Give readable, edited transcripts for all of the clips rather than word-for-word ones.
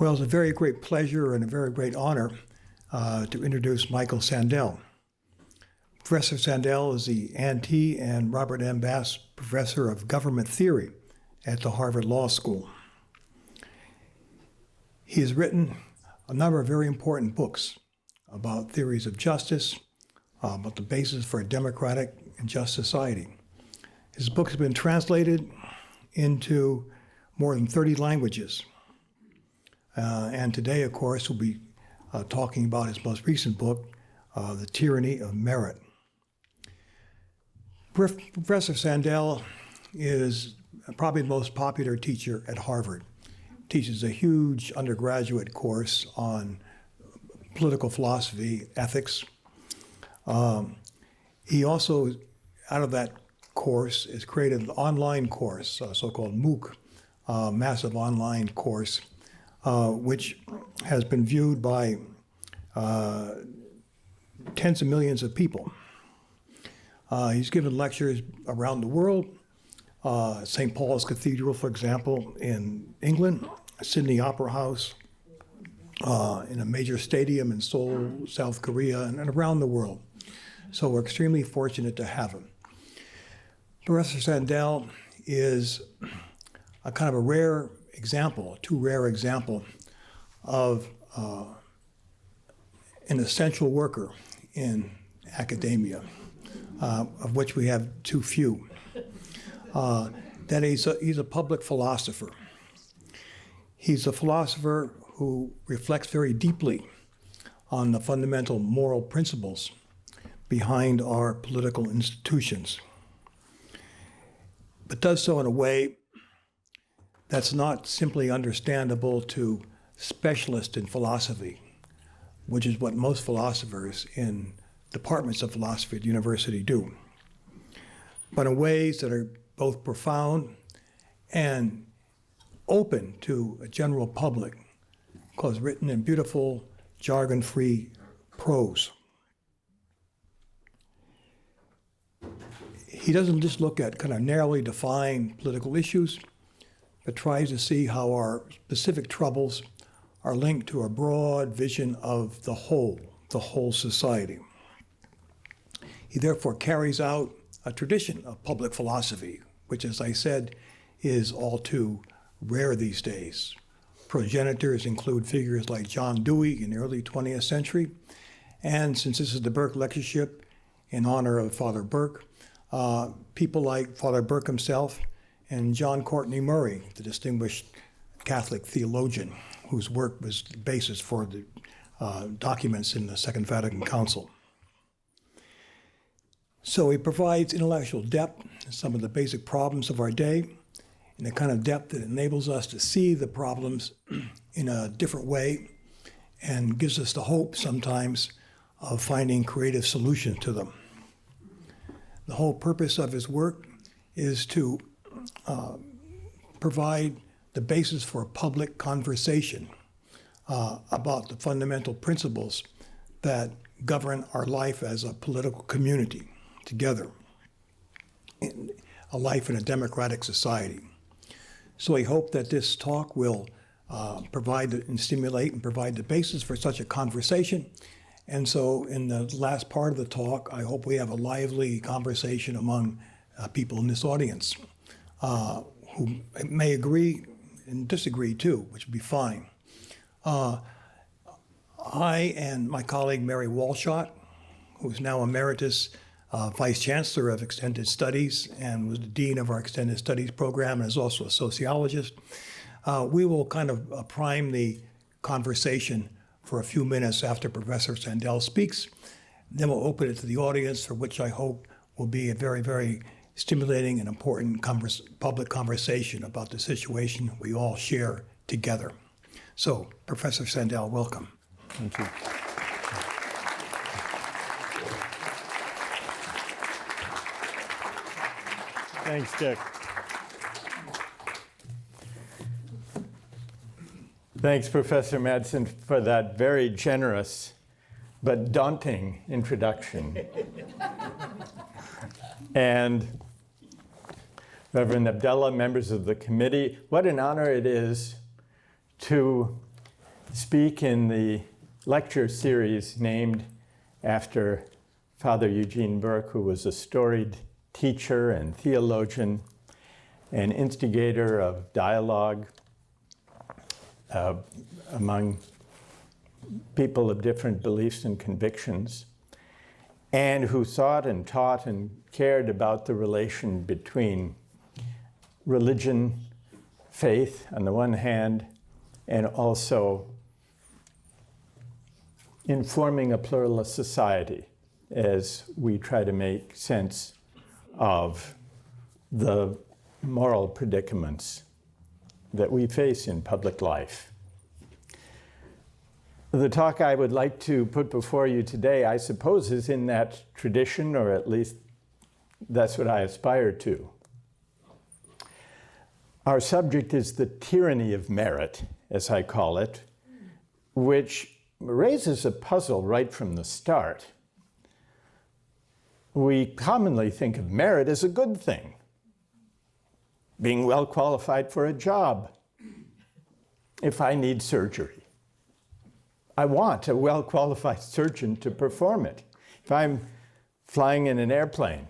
Well, it's a very great pleasure and a very great honor to introduce Michael Sandel. Professor Sandel is the Ann T. and Robert M. Bass Professor of Government Theory at the Harvard Law School. He has written a number of very important books about theories of justice, about the basis for a democratic and just society. His books have been translated into more than 30 languages. And today, of course, we'll be talking about his most recent book, The Tyranny of Merit. Professor Sandel is probably the most popular teacher at Harvard. Teaches a huge undergraduate course on political philosophy, ethics. He also, out of that course, has created an online course, a so-called MOOC, massive online course, which has been viewed by tens of millions of people. He's given lectures around the world, St. Paul's Cathedral, for example, in England, Sydney Opera House, in a major stadium in Seoul, South Korea, and around the world. So we're extremely fortunate to have him. Professor Sandel is a kind of a rare example, too rare example of an essential worker in academia, of which we have too few. That he's a public philosopher. He's a philosopher who reflects very deeply on the fundamental moral principles behind our political institutions, but does so in a way that's not simply understandable to specialists in philosophy, which is what most philosophers in departments of philosophy at the university do, but in ways that are both profound and open to a general public, because written in beautiful, jargon-free prose. He doesn't just look at kind of narrowly defined political issues, but tries to see how our specific troubles are linked to a broad vision of the whole society. He therefore carries out a tradition of public philosophy, which, as I said, is all too rare these days. Progenitors include figures like John Dewey in the early 20th century, and since this is the Burke Lectureship in honor of Father Burke, people like Father Burke himself and John Courtney Murray, the distinguished Catholic theologian whose work was the basis for the documents in the Second Vatican Council. So he provides intellectual depth in some of the basic problems of our day, in the kind of depth that enables us to see the problems in a different way and gives us the hope sometimes of finding creative solutions to them. The whole purpose of his work is to provide the basis for a public conversation about the fundamental principles that govern our life as a political community together, a life in a democratic society. So I hope that this talk will provide and stimulate and provide the basis for such a conversation. And so in the last part of the talk, I hope we have a lively conversation among people in this audience who may agree and disagree too, which would be fine. I and my colleague Mary Walshott, who's now Emeritus Vice Chancellor of Extended Studies and was the Dean of our Extended Studies program and is also a sociologist, we will kind of prime the conversation for a few minutes after Professor Sandel speaks. Then we'll open it to the audience, for which I hope will be a very, very stimulating and important public conversation about the situation we all share together. So, Professor Sandel, welcome. Thank you. Thanks, Dick. Thanks, Professor Madsen, for that very generous but daunting introduction. And Reverend Abdullah, members of the committee, what an honor it is to speak in the lecture series named after Father Eugene Burke, who was a storied teacher and theologian, an instigator of dialogue among people of different beliefs and convictions, and who thought and taught and cared about the relation between religion, faith on the one hand, and also informing a pluralist society as we try to make sense of the moral predicaments that we face in public life. The talk I would like to put before you today, I suppose, is in that tradition, or at least that's what I aspire to. Our subject is the tyranny of merit, as I call it, which raises a puzzle right from the start. We commonly think of merit as a good thing, being well qualified for a job. If I need surgery, I want a well-qualified surgeon to perform it. If I'm flying in an airplane,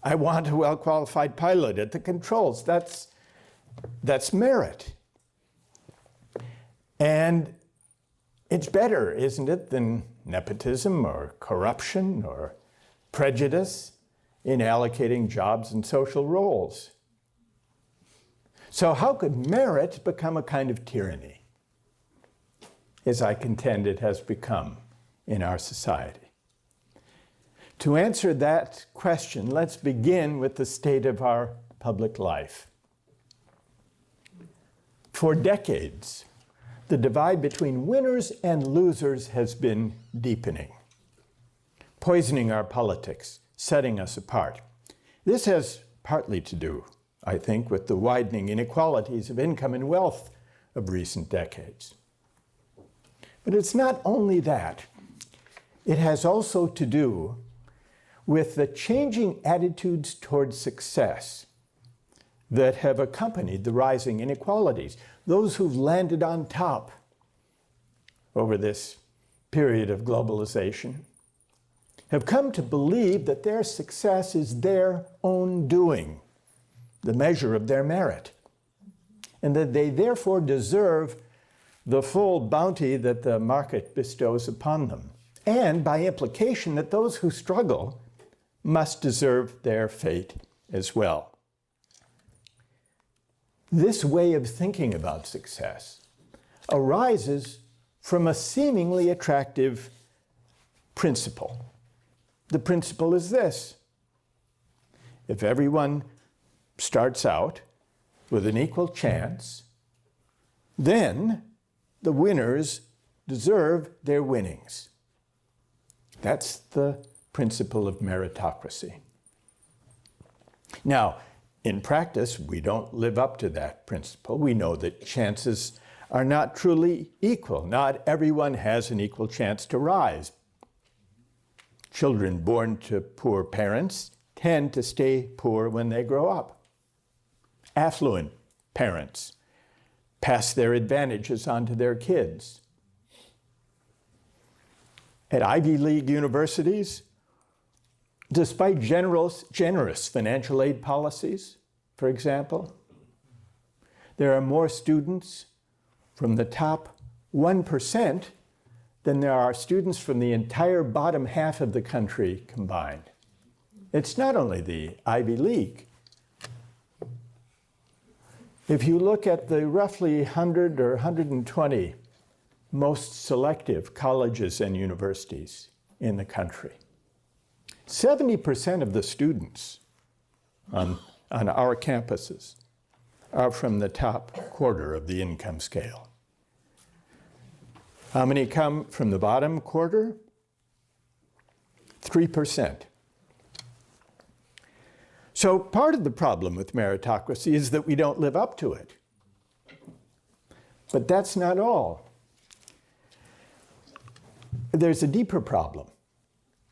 I want a well-qualified pilot at the controls. That's merit. And it's better, isn't it, than nepotism or corruption or prejudice in allocating jobs and social roles. So how could merit become a kind of tyranny, as I contend it has become in our society? To answer that question, let's begin with the state of our public life. For decades, the divide between winners and losers has been deepening, poisoning our politics, setting us apart. This has partly to do, I think, with the widening inequalities of income and wealth of recent decades. But it's not only that. It has also to do with the changing attitudes towards success that have accompanied the rising inequalities. Those who've landed on top over this period of globalization have come to believe that their success is their own doing, the measure of their merit, and that they therefore deserve the full bounty that the market bestows upon them, and by implication that those who struggle must deserve their fate as well. This way of thinking about success arises from a seemingly attractive principle. The principle is this: if everyone starts out with an equal chance, then the winners deserve their winnings. That's the principle of meritocracy. Now, in practice, we don't live up to that principle. We know that chances are not truly equal. Not everyone has an equal chance to rise. Children born to poor parents tend to stay poor when they grow up. Affluent parents pass their advantages on to their kids. At Ivy League universities, despite generous financial aid policies, for example, there are more students from the top 1% than there are students from the entire bottom half of the country combined. It's not only the Ivy League. If you look at the roughly 100 or 120 most selective colleges and universities in the country, 70% of the students on our campuses are from the top quarter of the income scale. How many come from the bottom quarter? 3%. So part of the problem with meritocracy is that we don't live up to it. But that's not all. There's a deeper problem,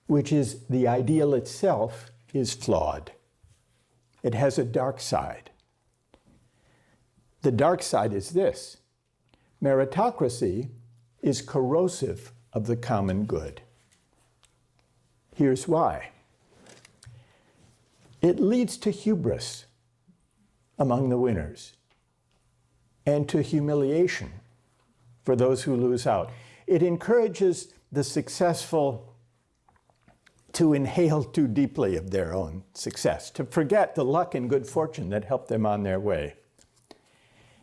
which is the ideal itself is flawed. It has a dark side. The dark side is this: meritocracy is corrosive of the common good. Here's why. It leads to hubris among the winners and to humiliation for those who lose out. It encourages the successful to inhale too deeply of their own success, to forget the luck and good fortune that helped them on their way.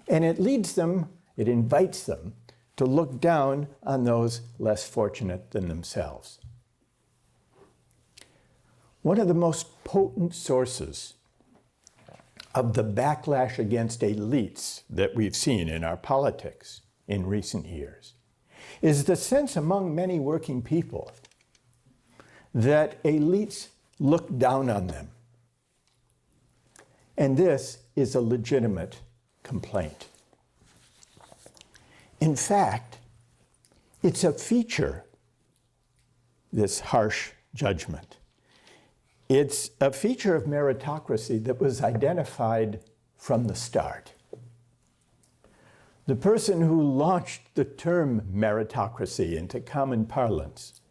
And it invites them to look down on those less fortunate than themselves. One of the most potent sources of the backlash against elites that we've seen in our politics in recent years is the sense among many working people that elites look down on them. And this is a legitimate complaint. In fact, it's a feature, this harsh judgment. It's a feature of meritocracy that was identified from the start. The person who launched the term meritocracy into common parlance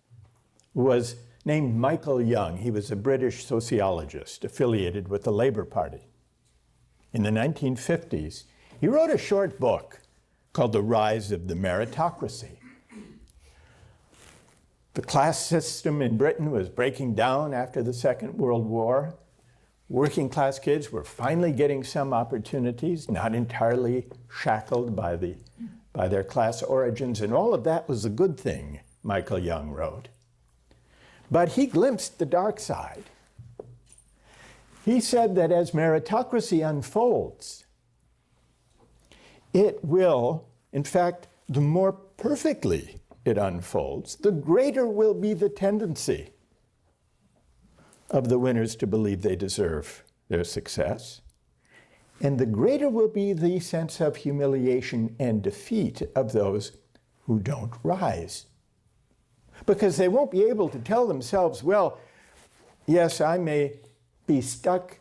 was named Michael Young. He was a British sociologist affiliated with the Labour Party. In the 1950s, he wrote a short book called The Rise of the Meritocracy. The class system in Britain was breaking down after the Second World War. Working class kids were finally getting some opportunities, not entirely shackled by their class origins, and all of that was a good thing, Michael Young wrote. But he glimpsed the dark side. He said that as meritocracy unfolds, it will, in fact, the more perfectly it unfolds, the greater will be the tendency of the winners to believe they deserve their success. And the greater will be the sense of humiliation and defeat of those who don't rise. Because they won't be able to tell themselves, well, yes, I may be stuck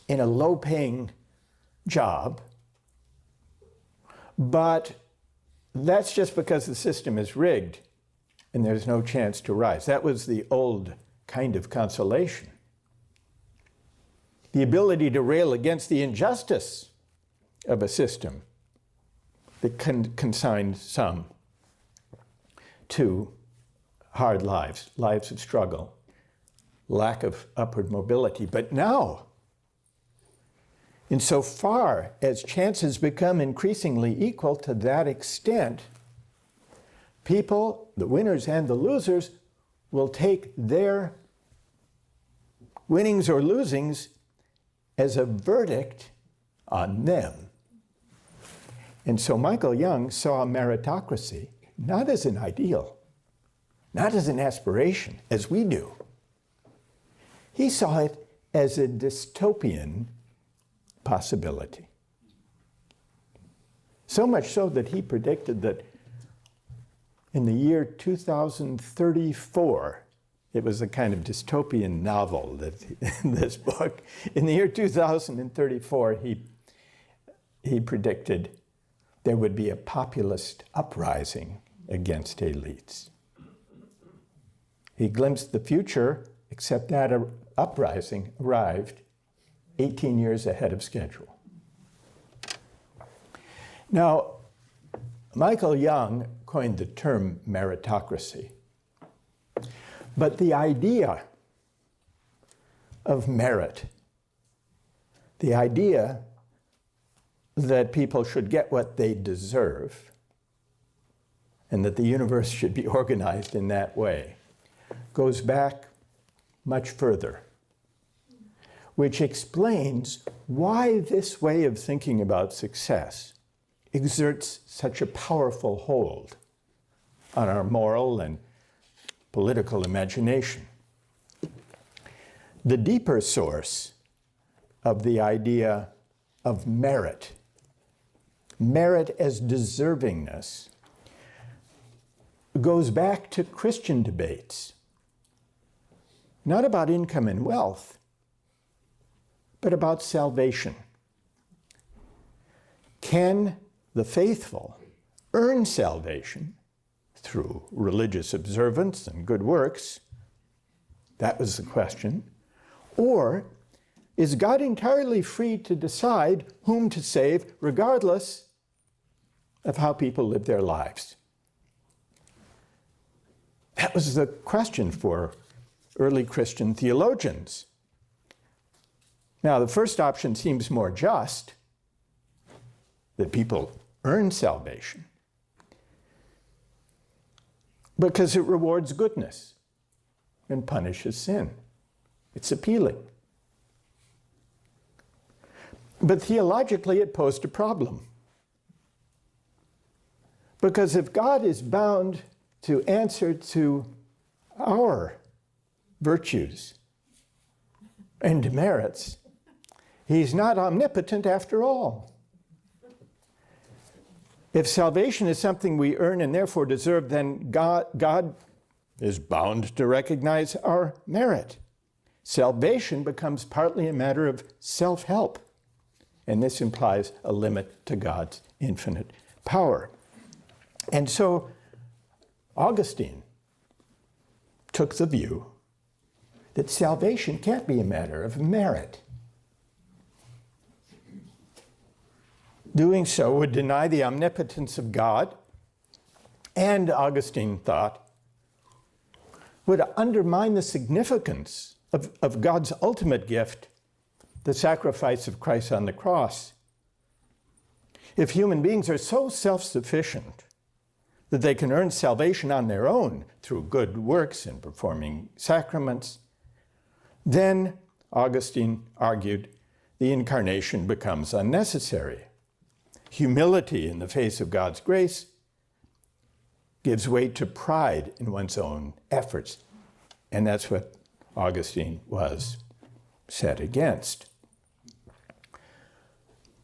in a low-paying job, but that's just because the system is rigged and there's no chance to rise. That was the old kind of consolation. The ability to rail against the injustice of a system that consigned some to hard lives, lives of struggle, lack of upward mobility. But now, insofar as chances become increasingly equal, to that extent, people, the winners and the losers, will take their winnings or losings as a verdict on them. And so Michael Young saw meritocracy not as an ideal, not as an aspiration, as we do. He saw it as a dystopian possibility. So much so that he predicted that in the year 2034, it was a kind of dystopian novel, this book. In the year 2034, he predicted there would be a populist uprising against elites. He glimpsed the future, except that uprising arrived 18 years ahead of schedule. Now, Michael Young coined the term meritocracy. But the idea of merit, the idea that people should get what they deserve, and that the universe should be organized in that way, goes back much further, which explains why this way of thinking about success exerts such a powerful hold on our moral and political imagination. The deeper source of the idea of merit as deservingness, goes back to Christian debates, not about income and wealth, but about salvation. Can the faithful earn salvation through religious observance and good works? That was the question. Or is God entirely free to decide whom to save regardless of how people live their lives? That was the question for early Christian theologians. Now, the first option seems more just, that people earn salvation, because it rewards goodness and punishes sin. It's appealing. But theologically, it posed a problem. Because if God is bound to answer to our virtues and demerits, he's not omnipotent after all. If salvation is something we earn and therefore deserve, then God is bound to recognize our merit. Salvation becomes partly a matter of self-help, and this implies a limit to God's infinite power. And so Augustine took the view that salvation can't be a matter of merit. Doing so would deny the omnipotence of God, and Augustine thought, would undermine the significance of God's ultimate gift, the sacrifice of Christ on the cross. If human beings are so self-sufficient that they can earn salvation on their own through good works and performing sacraments, then, Augustine argued, the incarnation becomes unnecessary. Humility in the face of God's grace gives way to pride in one's own efforts. And that's what Augustine was set against.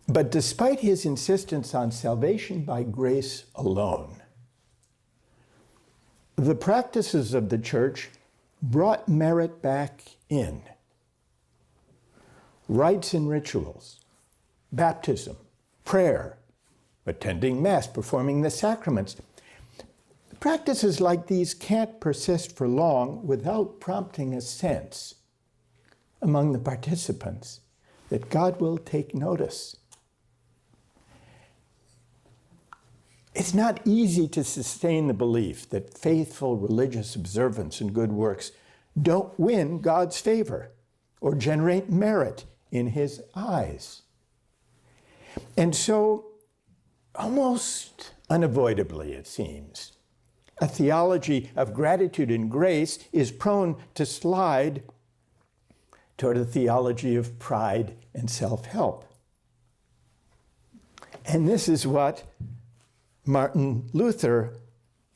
But despite his insistence on salvation by grace alone, the practices of the church brought merit back in. Rites and rituals, baptism, prayer, attending Mass, performing the sacraments. Practices like these can't persist for long without prompting a sense among the participants that God will take notice. It's not easy to sustain the belief that faithful religious observance and good works don't win God's favor or generate merit in his eyes. And so, almost unavoidably, it seems, a theology of gratitude and grace is prone to slide toward a theology of pride and self-help. And this is what Martin Luther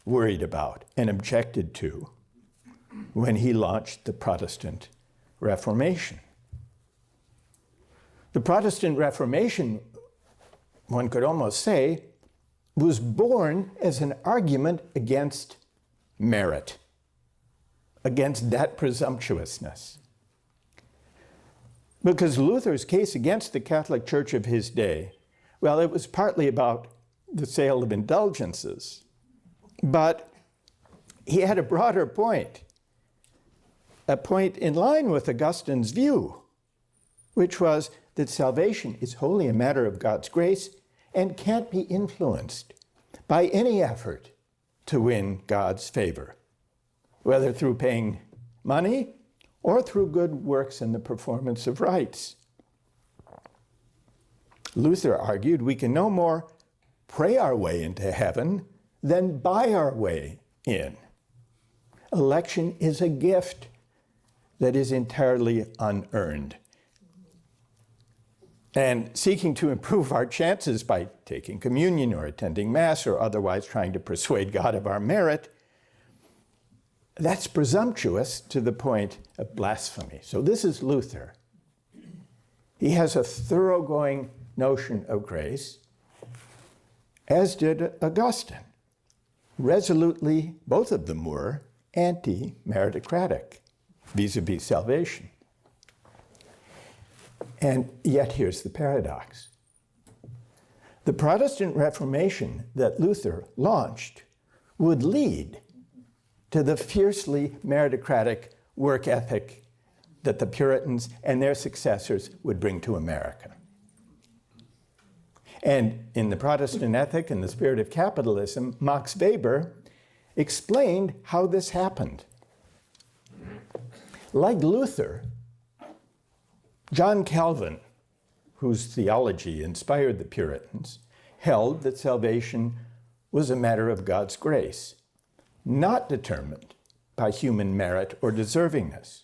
worried about and objected to when he launched the Protestant Reformation. The Protestant Reformation, one could almost say, was born as an argument against merit, against that presumptuousness. Because Luther's case against the Catholic Church of his day, well, it was partly about the sale of indulgences, but he had a broader point, a point in line with Augustine's view, which was that salvation is wholly a matter of God's grace and can't be influenced by any effort to win God's favor, whether through paying money or through good works and the performance of rites. Luther argued we can no more pray our way into heaven than buy our way in. Election is a gift that is entirely unearned. And seeking to improve our chances by taking communion or attending Mass or otherwise trying to persuade God of our merit, that's presumptuous to the point of blasphemy. So this is Luther. He has a thoroughgoing notion of grace, as did Augustine. Resolutely, both of them were anti-meritocratic vis-a-vis salvation. And yet here's the paradox. The Protestant Reformation that Luther launched would lead to the fiercely meritocratic work ethic that the Puritans and their successors would bring to America. And in The Protestant Ethic and the Spirit of Capitalism, Max Weber explained how this happened. Like Luther, John Calvin, whose theology inspired the Puritans, held that salvation was a matter of God's grace, not determined by human merit or deservingness.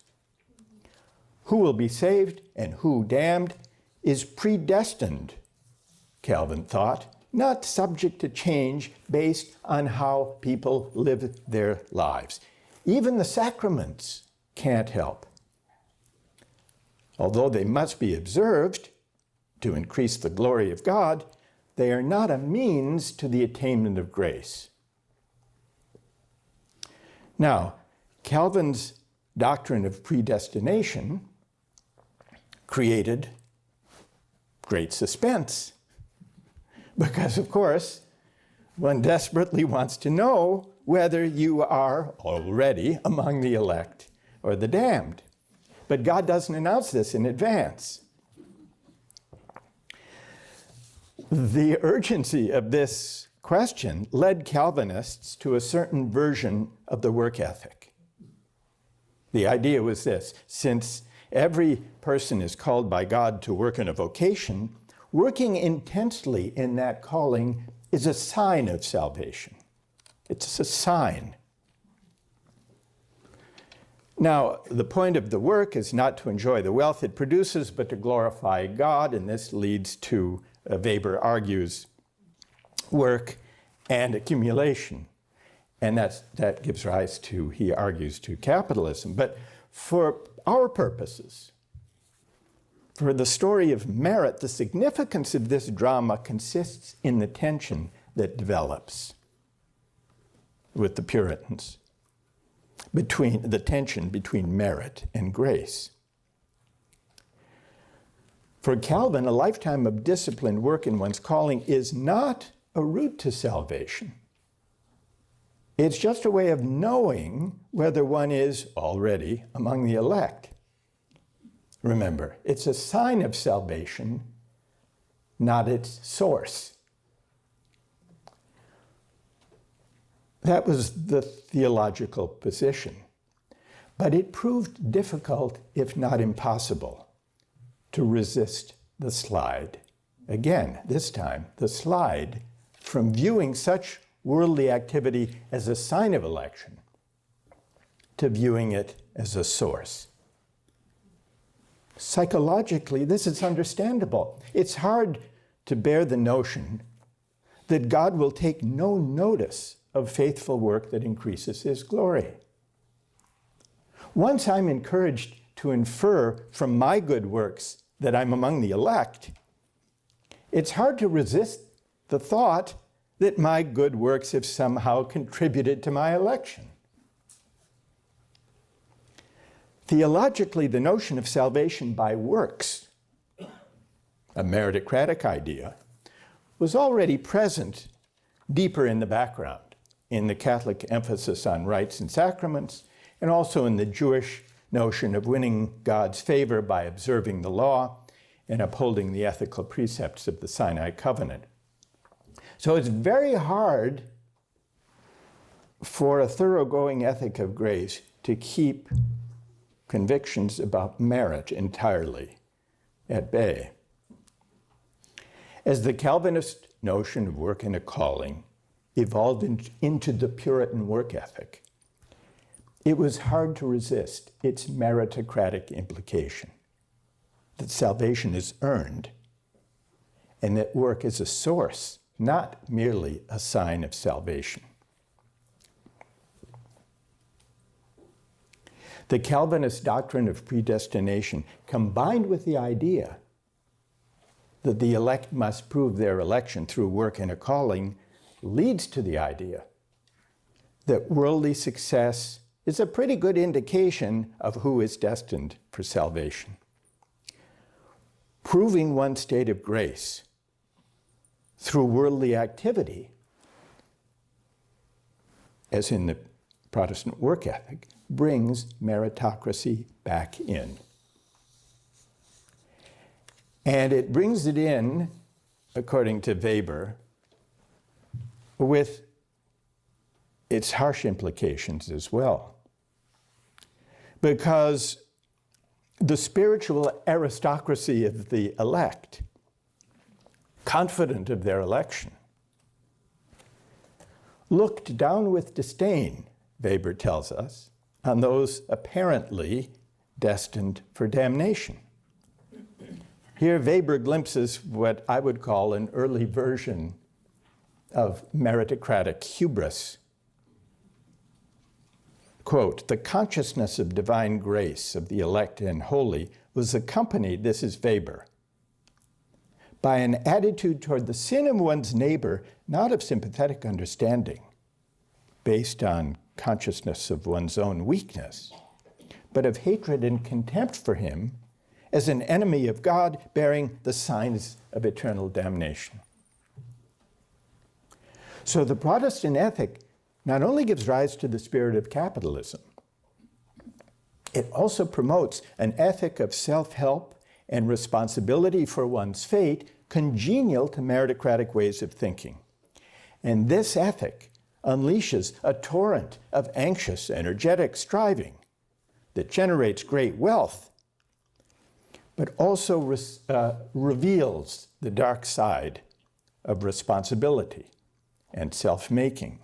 Who will be saved and who damned is predestined, Calvin thought, not subject to change based on how people live their lives. Even the sacraments can't help. Although they must be observed to increase the glory of God, they are not a means to the attainment of grace. Now, Calvin's doctrine of predestination created great suspense because, of course, one desperately wants to know whether you are already among the elect or the damned. But God doesn't announce this in advance. The urgency of this question led Calvinists to a certain version of the work ethic. The idea was this: since every person is called by God to work in a vocation, working intensely in that calling is a sign of salvation. It's a sign. Now, the point of the work is not to enjoy the wealth it produces, but to glorify God, and this leads to, Weber argues, work and accumulation. And that gives rise to, he argues, to capitalism. But for our purposes, for the story of merit, the significance of this drama consists in the tension that develops with the Puritans, between the tension between merit and grace. For Calvin, a lifetime of disciplined work in one's calling is not a route to salvation. It's just a way of knowing whether one is already among the elect. Remember, it's a sign of salvation, not its source. That was the theological position. But it proved difficult, if not impossible, to resist the slide. Again, this time, the slide from viewing such worldly activity as a sign of election to viewing it as a source. Psychologically, this is understandable. It's hard to bear the notion that God will take no notice of faithful work that increases his glory. Once I'm encouraged to infer from my good works that I'm among the elect, it's hard to resist the thought that my good works have somehow contributed to my election. Theologically, the notion of salvation by works, a meritocratic idea, was already present deeper in the background, in the Catholic emphasis on rites and sacraments, and also in the Jewish notion of winning God's favor by observing the law and upholding the ethical precepts of the Sinai covenant. So it's very hard for a thoroughgoing ethic of grace to keep convictions about merit entirely at bay. As the Calvinist notion of work and a calling evolved into the Puritan work ethic, it was hard to resist its meritocratic implication, that salvation is earned, and that work is a source, not merely a sign of salvation. The Calvinist doctrine of predestination, combined with the idea that the elect must prove their election through work and a calling, leads to the idea that worldly success is a pretty good indication of who is destined for salvation. Proving one's state of grace through worldly activity, as in the Protestant work ethic, brings meritocracy back in. And it brings it in, according to Weber, with its harsh implications as well. Because the spiritual aristocracy of the elect, confident of their election, looked down with disdain, Weber tells us, on those apparently destined for damnation. Here, Weber glimpses what I would call an early version of meritocratic hubris. Quote, "The consciousness of divine grace of the elect and holy was accompanied," this is Weber, "by an attitude toward the sin of one's neighbor, not of sympathetic understanding, based on consciousness of one's own weakness, but of hatred and contempt for him as an enemy of God bearing the signs of eternal damnation." So the Protestant ethic not only gives rise to the spirit of capitalism, it also promotes an ethic of self-help and responsibility for one's fate congenial to meritocratic ways of thinking. And this ethic unleashes a torrent of anxious, energetic striving that generates great wealth, but also reveals the dark side of responsibility and self-making.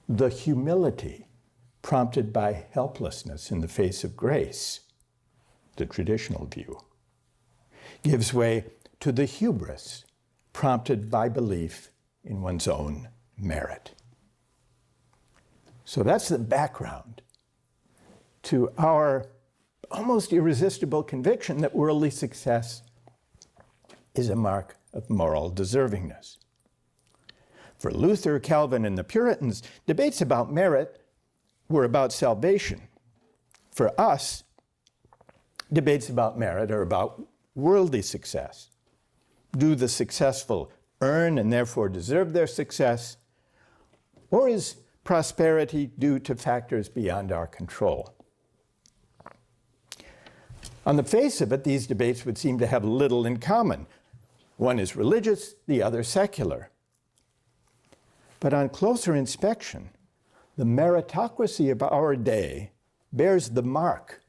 The humility prompted by helplessness in the face of grace, the traditional view, gives way to the hubris prompted by belief in one's own merit. So that's the background to our almost irresistible conviction that worldly success is a mark of moral deservingness. For Luther, Calvin, and the Puritans, debates about merit were about salvation. For us, debates about merit are about worldly success. Do the successful earn and therefore deserve their success? Or is prosperity due to factors beyond our control? On the face of it, these debates would seem to have little in common. One is religious, the other secular. But on closer inspection, the meritocracy of our day bears the mark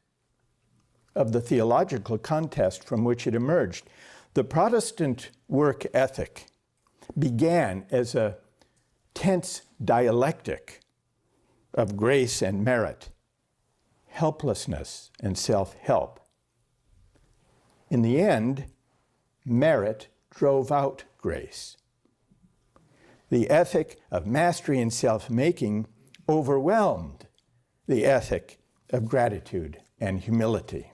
of the theological contest from which it emerged. The Protestant work ethic began as a tense dialectic of grace and merit, helplessness and self-help. In the end, merit drove out grace. The ethic of mastery and self-making overwhelmed the ethic of gratitude and humility.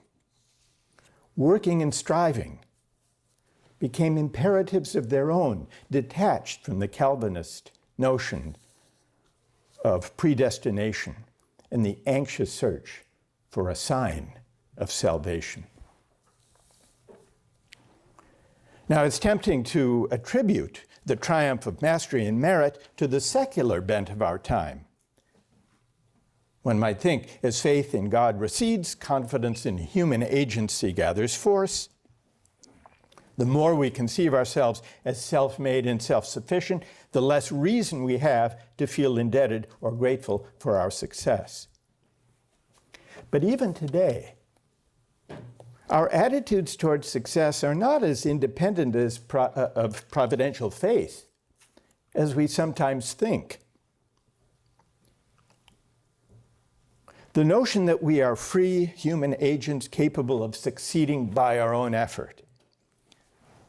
Working and striving became imperatives of their own, detached from the Calvinist notion of predestination and the anxious search for a sign of salvation. Now, it's tempting to attribute the triumph of mastery and merit to the secular bent of our time. One might think, as faith in God recedes, confidence in human agency gathers force. The more we conceive ourselves as self-made and self-sufficient, the less reason we have to feel indebted or grateful for our success. But even today, our attitudes towards success are not as independent of providential faith as we sometimes think. The notion that we are free human agents capable of succeeding by our own effort,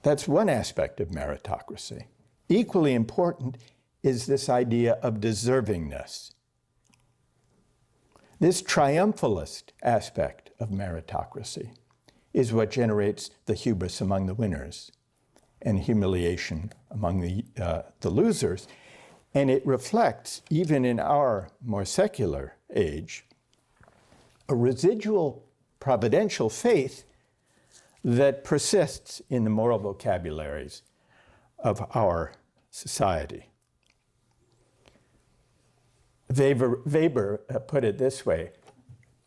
that's one aspect of meritocracy. Equally important is this idea of deservingness. This triumphalist aspect of meritocracy is what generates the hubris among the winners and humiliation among the losers. And it reflects, even in our more secular age, a residual providential faith that persists in the moral vocabularies of our society. Weber put it this way,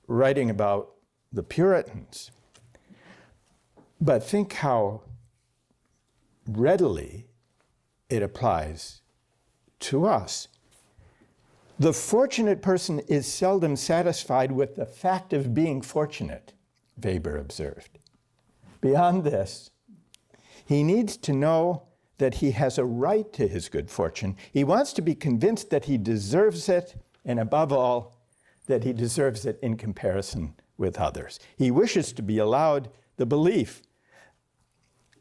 writing about the Puritans. But think how readily it applies to us. The fortunate person is seldom satisfied with the fact of being fortunate, Weber observed. Beyond this, he needs to know that he has a right to his good fortune. He wants to be convinced that he deserves it, and above all, that he deserves it in comparison with others. He wishes to be allowed the belief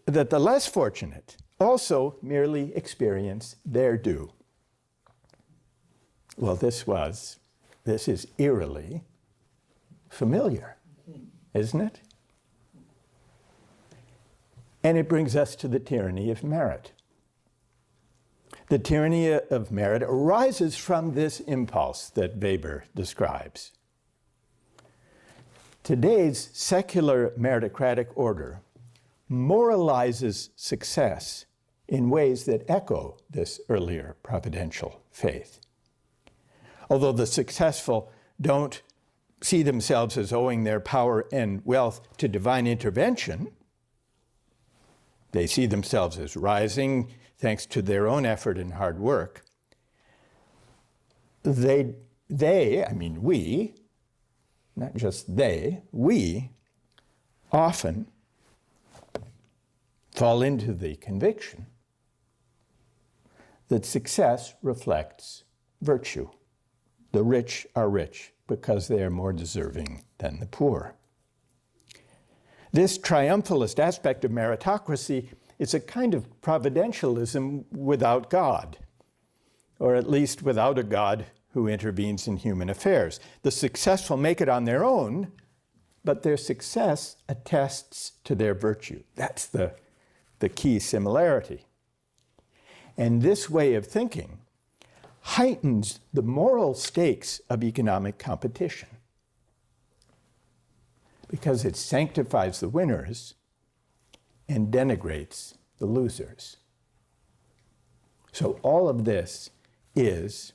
that the less fortunate also merely experience their due. Well, this is eerily familiar, isn't it? And it brings us to the tyranny of merit. The tyranny of merit arises from this impulse that Weber describes. Today's secular meritocratic order moralizes success in ways that echo this earlier providential faith. Although the successful don't see themselves as owing their power and wealth to divine intervention, they see themselves as rising thanks to their own effort and hard work. We, not just they, we often fall into the conviction that success reflects virtue. The rich are rich because they are more deserving than the poor. This triumphalist aspect of meritocracy is a kind of providentialism without God, or at least without a God who intervenes in human affairs. The successful make it on their own, but their success attests to their virtue. That's the key similarity. And this way of thinking heightens the moral stakes of economic competition because it sanctifies the winners and denigrates the losers. So all of this is,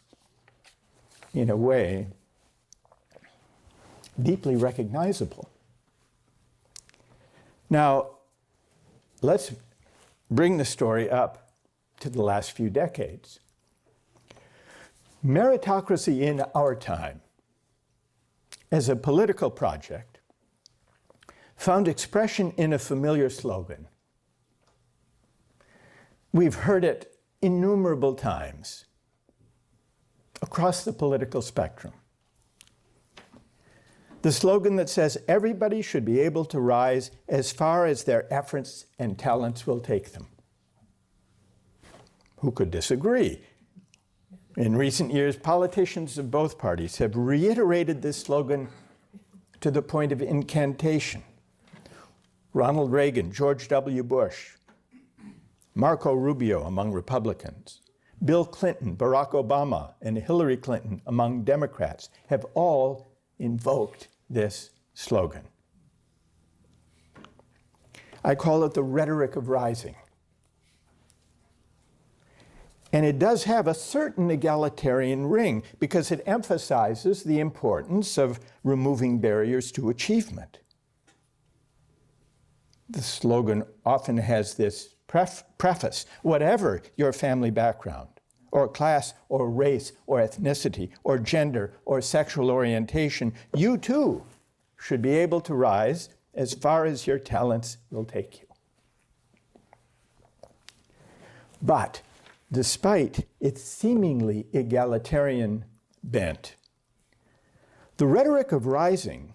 in a way, deeply recognizable. Now, let's bring the story up to the last few decades. Meritocracy in our time, as a political project, found expression in a familiar slogan. We've heard it innumerable times across the political spectrum. The slogan that says everybody should be able to rise as far as their efforts and talents will take them. Who could disagree? In recent years, politicians of both parties have reiterated this slogan to the point of incantation. Ronald Reagan, George W. Bush, Marco Rubio among Republicans, Bill Clinton, Barack Obama, and Hillary Clinton among Democrats have all invoked this slogan. I call it the rhetoric of rising. And it does have a certain egalitarian ring because it emphasizes the importance of removing barriers to achievement. The slogan often has this preface: whatever your family background, or class, or race, or ethnicity, or gender, or sexual orientation, you too should be able to rise as far as your talents will take you. But despite its seemingly egalitarian bent, the rhetoric of rising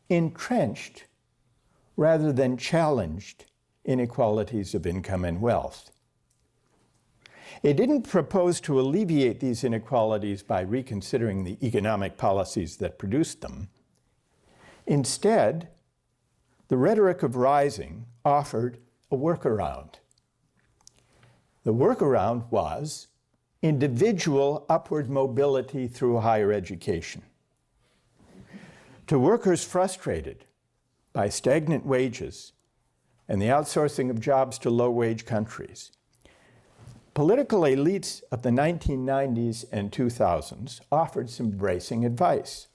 entrenched rather than challenged inequalities of income and wealth. It didn't propose to alleviate these inequalities by reconsidering the economic policies that produced them. Instead, the rhetoric of rising offered a workaround. The workaround was individual upward mobility through higher education. To workers frustrated by stagnant wages and the outsourcing of jobs to low-wage countries, political elites of the 1990s and 2000s offered some bracing advice.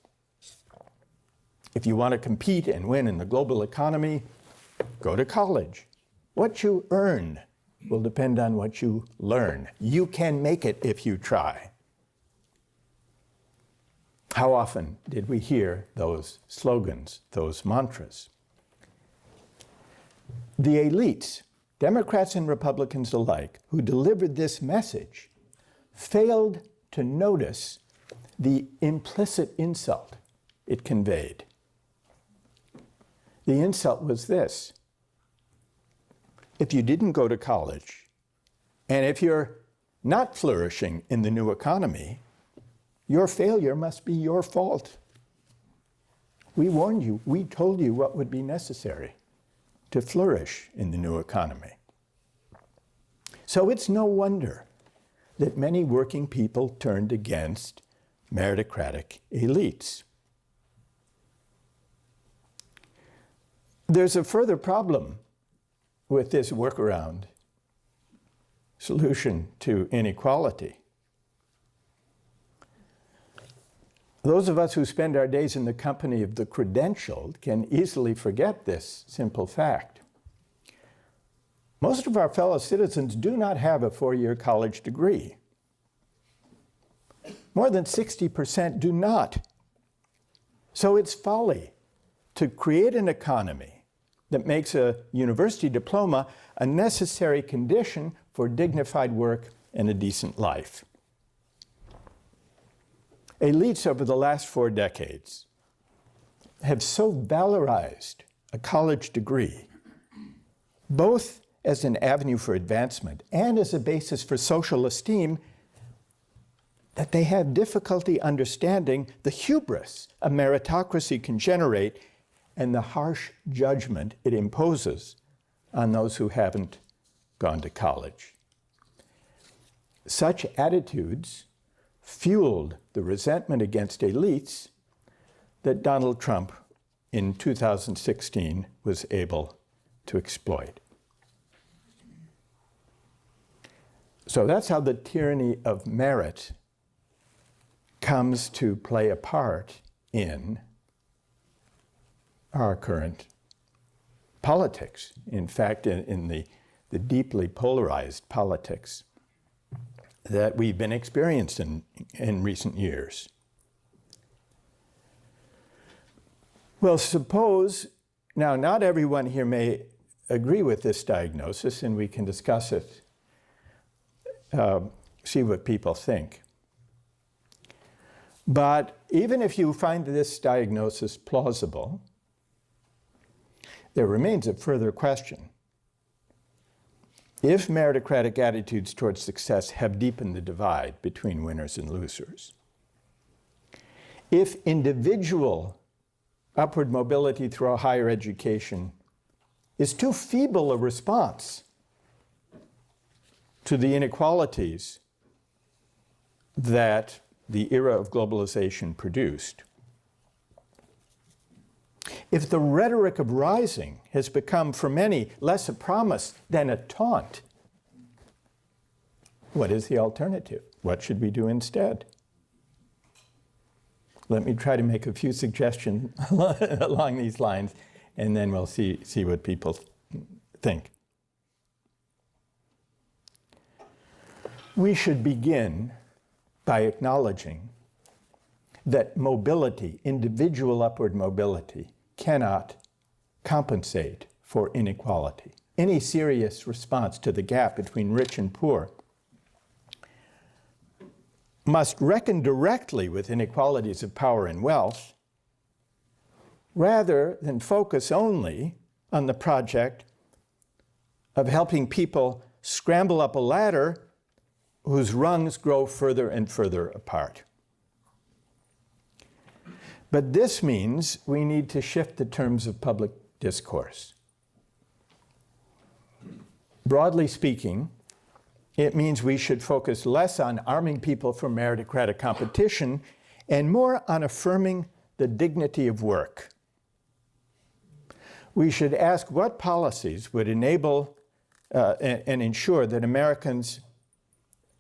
If you want to compete and win in the global economy, go to college. What you earn will depend on what you learn. You can make it if you try. How often did we hear those slogans, those mantras? The elites, Democrats and Republicans alike, who delivered this message, failed to notice the implicit insult it conveyed. The insult was this: if you didn't go to college, and if you're not flourishing in the new economy, your failure must be your fault. We warned you, we told you what would be necessary to flourish in the new economy. So it's no wonder that many working people turned against meritocratic elites. There's a further problem with this workaround solution to inequality. Those of us who spend our days in the company of the credentialed can easily forget this simple fact. Most of our fellow citizens do not have a four-year college degree. More than 60% do not. So it's folly to create an economy that makes a university diploma a necessary condition for dignified work and a decent life. Elites over the last 4 decades have so valorized a college degree, both as an avenue for advancement and as a basis for social esteem, that they have difficulty understanding the hubris a meritocracy can generate and the harsh judgment it imposes on those who haven't gone to college. Such attitudes fueled the resentment against elites that Donald Trump in 2016 was able to exploit. So that's how the tyranny of merit comes to play a part in our current politics. In fact, in the deeply polarized politics that we've been experiencing in recent years. Well, suppose, now not everyone here may agree with this diagnosis, and we can discuss it, see what people think. But even if you find this diagnosis plausible, there remains a further question. If meritocratic attitudes towards success have deepened the divide between winners and losers, if individual upward mobility through a higher education is too feeble a response to the inequalities that the era of globalization produced, if the rhetoric of rising has become for many less a promise than a taunt, what is the alternative? What should we do instead? Let me try to make a few suggestions along these lines, and then we'll see what people think. We should begin by acknowledging that mobility, individual upward mobility, cannot compensate for inequality. Any serious response to the gap between rich and poor must reckon directly with inequalities of power and wealth, rather than focus only on the project of helping people scramble up a ladder whose rungs grow further and further apart. But this means we need to shift the terms of public discourse. Broadly speaking, it means we should focus less on arming people for meritocratic competition and more on affirming the dignity of work. we should ask what policies would enable and ensure that Americans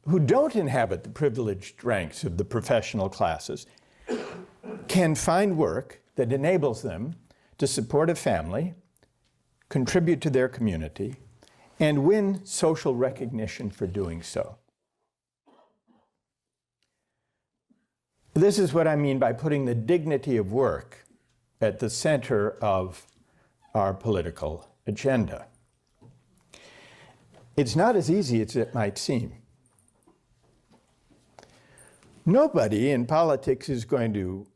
who don't inhabit the privileged ranks of the professional classes can find work that enables them to support a family, contribute to their community, and win social recognition for doing so. This is what I mean by putting the dignity of work at the center of our political agenda. It's not as easy as it might seem. Nobody in politics is going to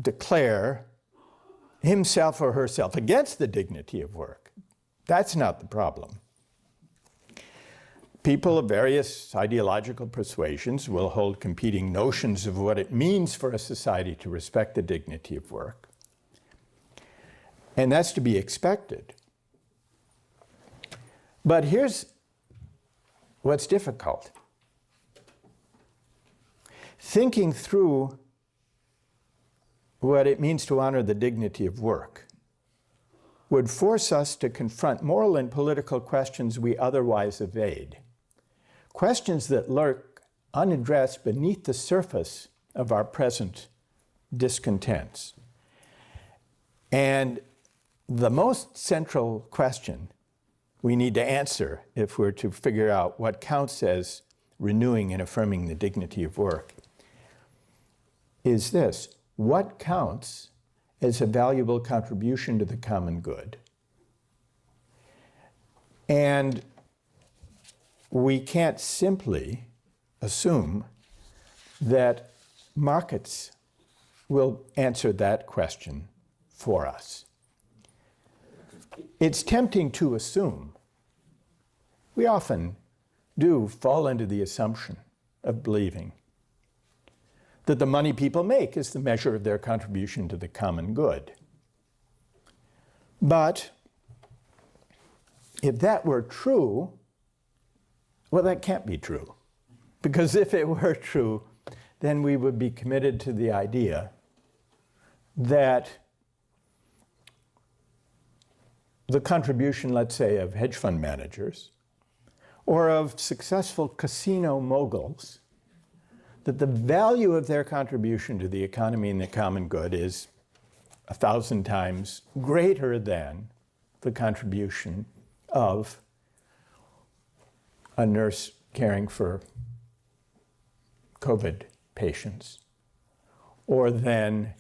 declare himself or herself against the dignity of work. That's not the problem. People of various ideological persuasions will hold competing notions of what it means for a society to respect the dignity of work. And that's to be expected. But here's what's difficult. Thinking through what it means to honor the dignity of work would force us to confront moral and political questions we otherwise evade. Questions that lurk unaddressed beneath the surface of our present discontents. And the most central question we need to answer if we're to figure out what counts as renewing and affirming the dignity of work is this: what counts as a valuable contribution to the common good? And we can't simply assume that markets will answer that question for us. It's tempting to assume. We often do fall into the assumption of believing that the money people make is the measure of their contribution to the common good. But if that were true, well, that can't be true. Because if it were true, then we would be committed to the idea that the contribution, let's say, of hedge fund managers or of successful casino moguls, that the value of their contribution to the economy and the common good is 1,000 times greater than the contribution of a nurse caring for COVID patients, or than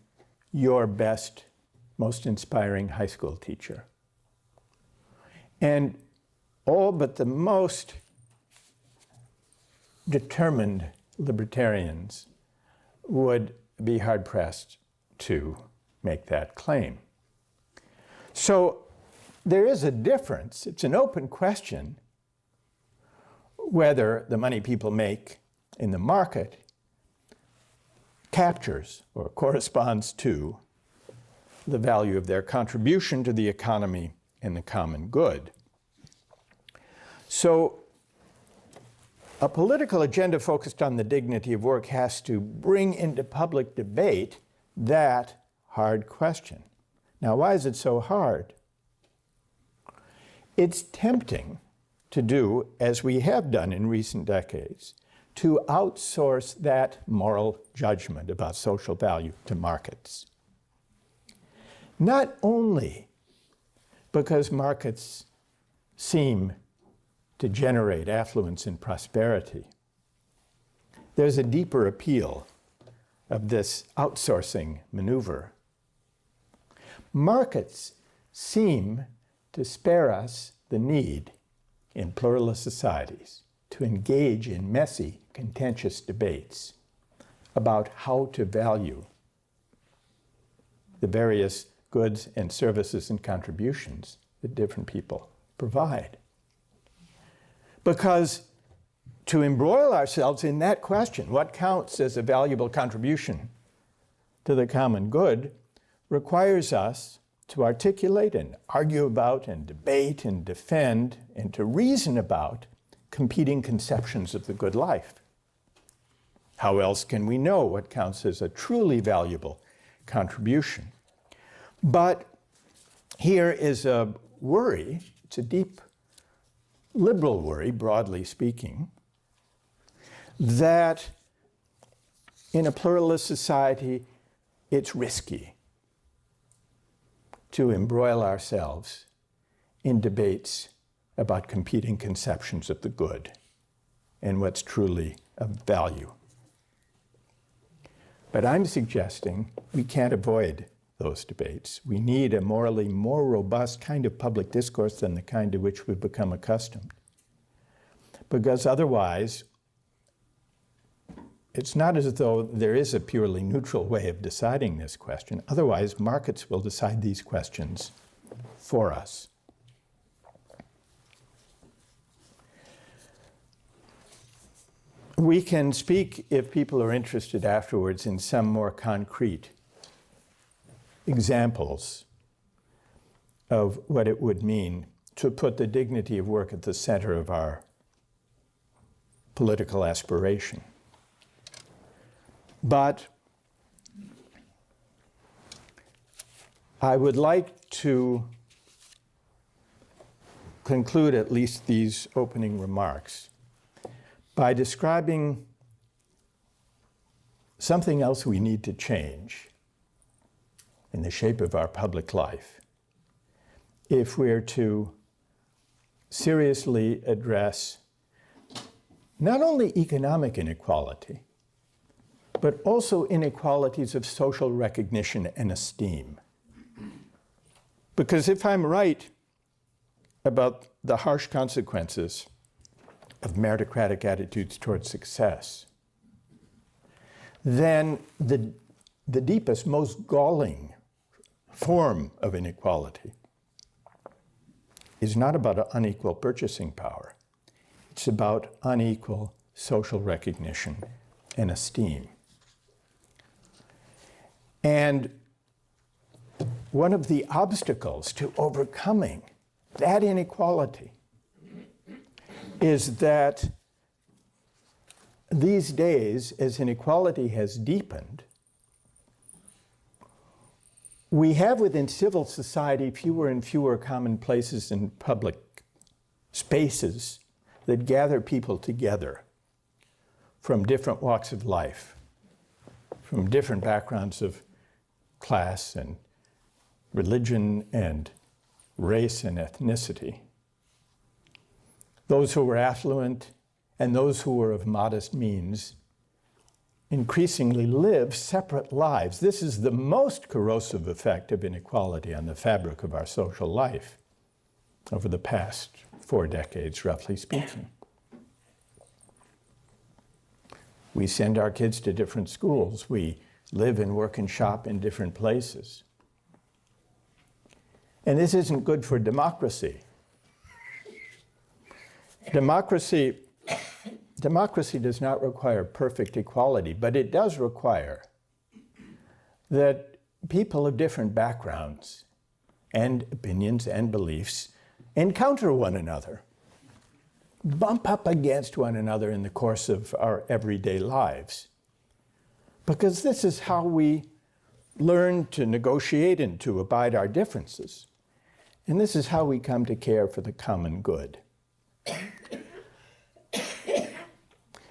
your best, most inspiring high school teacher. And all but the most determined libertarians would be hard-pressed to make that claim. So there is a difference. It's an open question whether the money people make in the market captures or corresponds to the value of their contribution to the economy and the common good. So a political agenda focused on the dignity of work has to bring into public debate that hard question. Now, why is it so hard? It's tempting to do, as we have done in recent decades, to outsource that moral judgment about social value to markets. Not only because markets seem to generate affluence and prosperity. There's a deeper appeal of this outsourcing maneuver. Markets seem to spare us the need in pluralist societies to engage in messy, contentious debates about how to value the various goods and services and contributions that different people provide. Because to embroil ourselves in that question, what counts as a valuable contribution to the common good, requires us to articulate and argue about and debate and defend and to reason about competing conceptions of the good life. How else can we know what counts as a truly valuable contribution? But here is a worry, it's a deep liberal worry, broadly speaking, that in a pluralist society, it's risky to embroil ourselves in debates about competing conceptions of the good and what's truly of value. But I'm suggesting we can't avoid those debates. We need a morally more robust kind of public discourse than the kind to which we've become accustomed. Because otherwise, it's not as though there is a purely neutral way of deciding this question. Otherwise, markets will decide these questions for us. We can speak, if people are interested afterwards, in some more concrete examples of what it would mean to put the dignity of work at the center of our political aspiration. But I would like to conclude at least these opening remarks by describing something else we need to change in the shape of our public life if we're to seriously address not only economic inequality, but also inequalities of social recognition and esteem. Because if I'm right about the harsh consequences of meritocratic attitudes towards success, then the deepest, most galling form of inequality is not about unequal purchasing power. It's about unequal social recognition and esteem. And one of the obstacles to overcoming that inequality is that these days, as inequality has deepened, we have within civil society fewer and fewer common places and public spaces that gather people together from different walks of life, from different backgrounds of class and religion and race and ethnicity. Those who were affluent and those who were of modest means increasingly live separate lives. This is the most corrosive effect of inequality on the fabric of our social life over the past 4 decades, roughly speaking. We send our kids to different schools. We live and work and shop in different places. And this isn't good for democracy. Democracy does not require perfect equality, but it does require that people of different backgrounds and opinions and beliefs encounter one another, bump up against one another in the course of our everyday lives. Because this is how we learn to negotiate and to abide our differences. And this is how we come to care for the common good.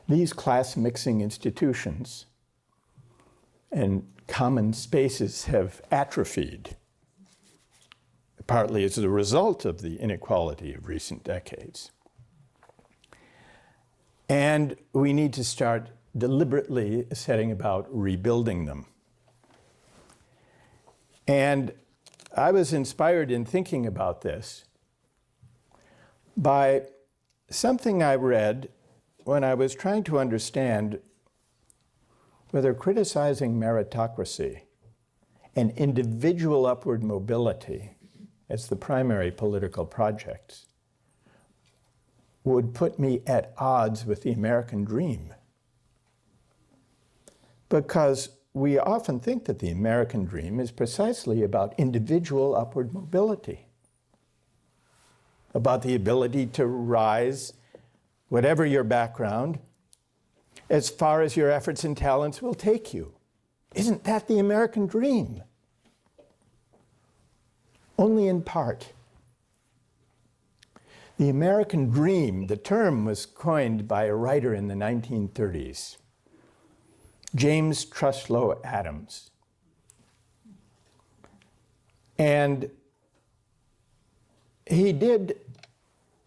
These class-mixing institutions and common spaces have atrophied, partly as a result of the inequality of recent decades. And we need to start deliberately setting about rebuilding them. And I was inspired in thinking about this by something I read when I was trying to understand whether criticizing meritocracy and individual upward mobility as the primary political projects would put me at odds with the American dream. Because we often think that the American dream is precisely about individual upward mobility, about the ability to rise, whatever your background, as far as your efforts and talents will take you. Isn't that the American dream? only in part. The American dream, the term was coined by a writer in the 1930s, James Truslow Adams. And he did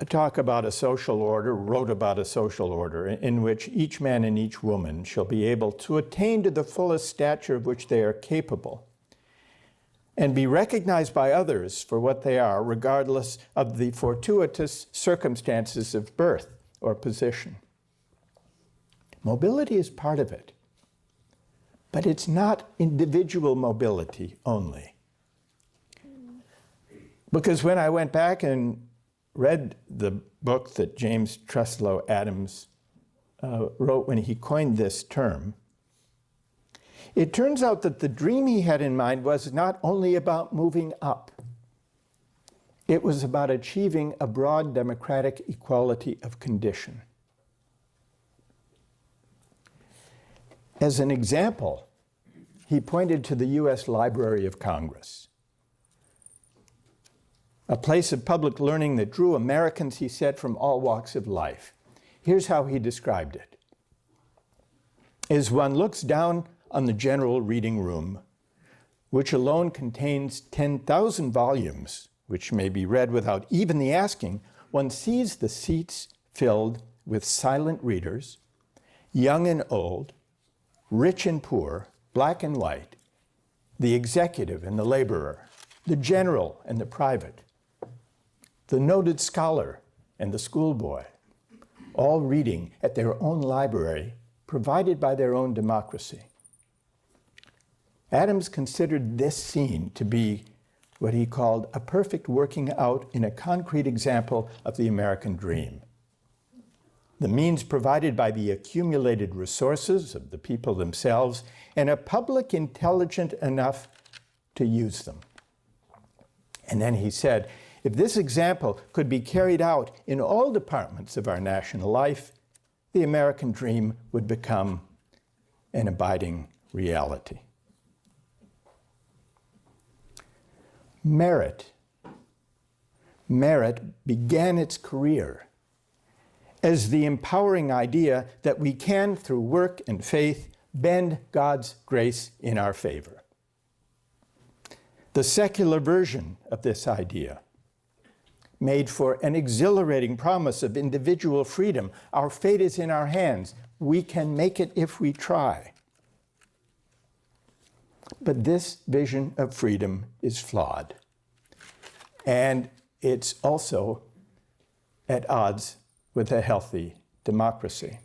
talk about a social order, wrote about a social order in which each man and each woman shall be able to attain to the fullest stature of which they are capable and be recognized by others for what they are, regardless of the fortuitous circumstances of birth or position. Mobility is part of it, but it's not individual mobility only. Because when I went back and read the book that James Truslow Adams wrote when he coined this term, it turns out that the dream he had in mind was not only about moving up. It was about achieving a broad democratic equality of condition. As an example, he pointed to the U.S. Library of Congress, a place of public learning that drew Americans, he said, from all walks of life. Here's how he described it. As one looks down on the general reading room, which alone contains 10,000 volumes, which may be read without even the asking, one sees the seats filled with silent readers, young and old, rich and poor, black and white, the executive and the laborer, the general and the private, the noted scholar and the schoolboy, all reading at their own library, provided by their own democracy. Adams considered this scene to be what he called a perfect working out in a concrete example of the American dream. The means provided by the accumulated resources of the people themselves and a public intelligent enough to use them. And then he said, if this example could be carried out in all departments of our national life, the American dream would become an abiding reality. Merit began its career as the empowering idea that we can, through work and faith, bend God's grace in our favor. The secular version of this idea made for an exhilarating promise of individual freedom. Our fate is in our hands. We can make it if we try. But this vision of freedom is flawed. And it's also at odds with a healthy democracy.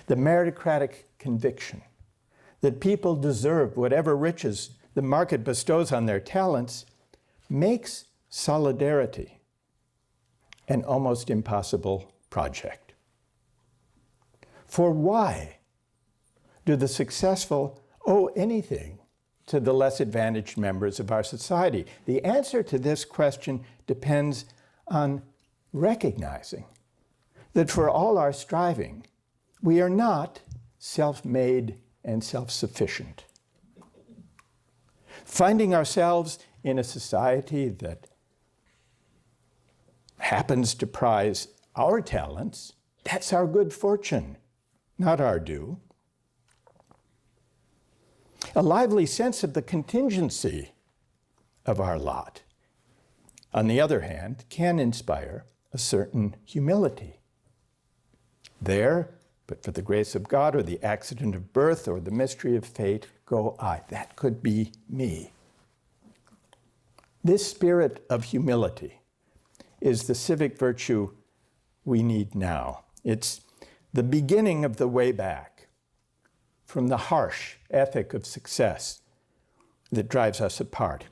The meritocratic conviction that people deserve whatever riches the market bestows on their talents makes solidarity an almost impossible project. For why do the successful owe anything to the less advantaged members of our society? The answer to this question depends on recognizing that for all our striving, we are not self-made and self-sufficient. Finding ourselves in a society that happens to prize our talents, that's our good fortune, not our due. A lively sense of the contingency of our lot, on the other hand, can inspire a certain humility. There, but for the grace of God or the accident of birth or the mystery of fate, go I. That could be me. This spirit of humility is the civic virtue we need now. It's the beginning of the way back from the harsh ethic of success that drives us apart.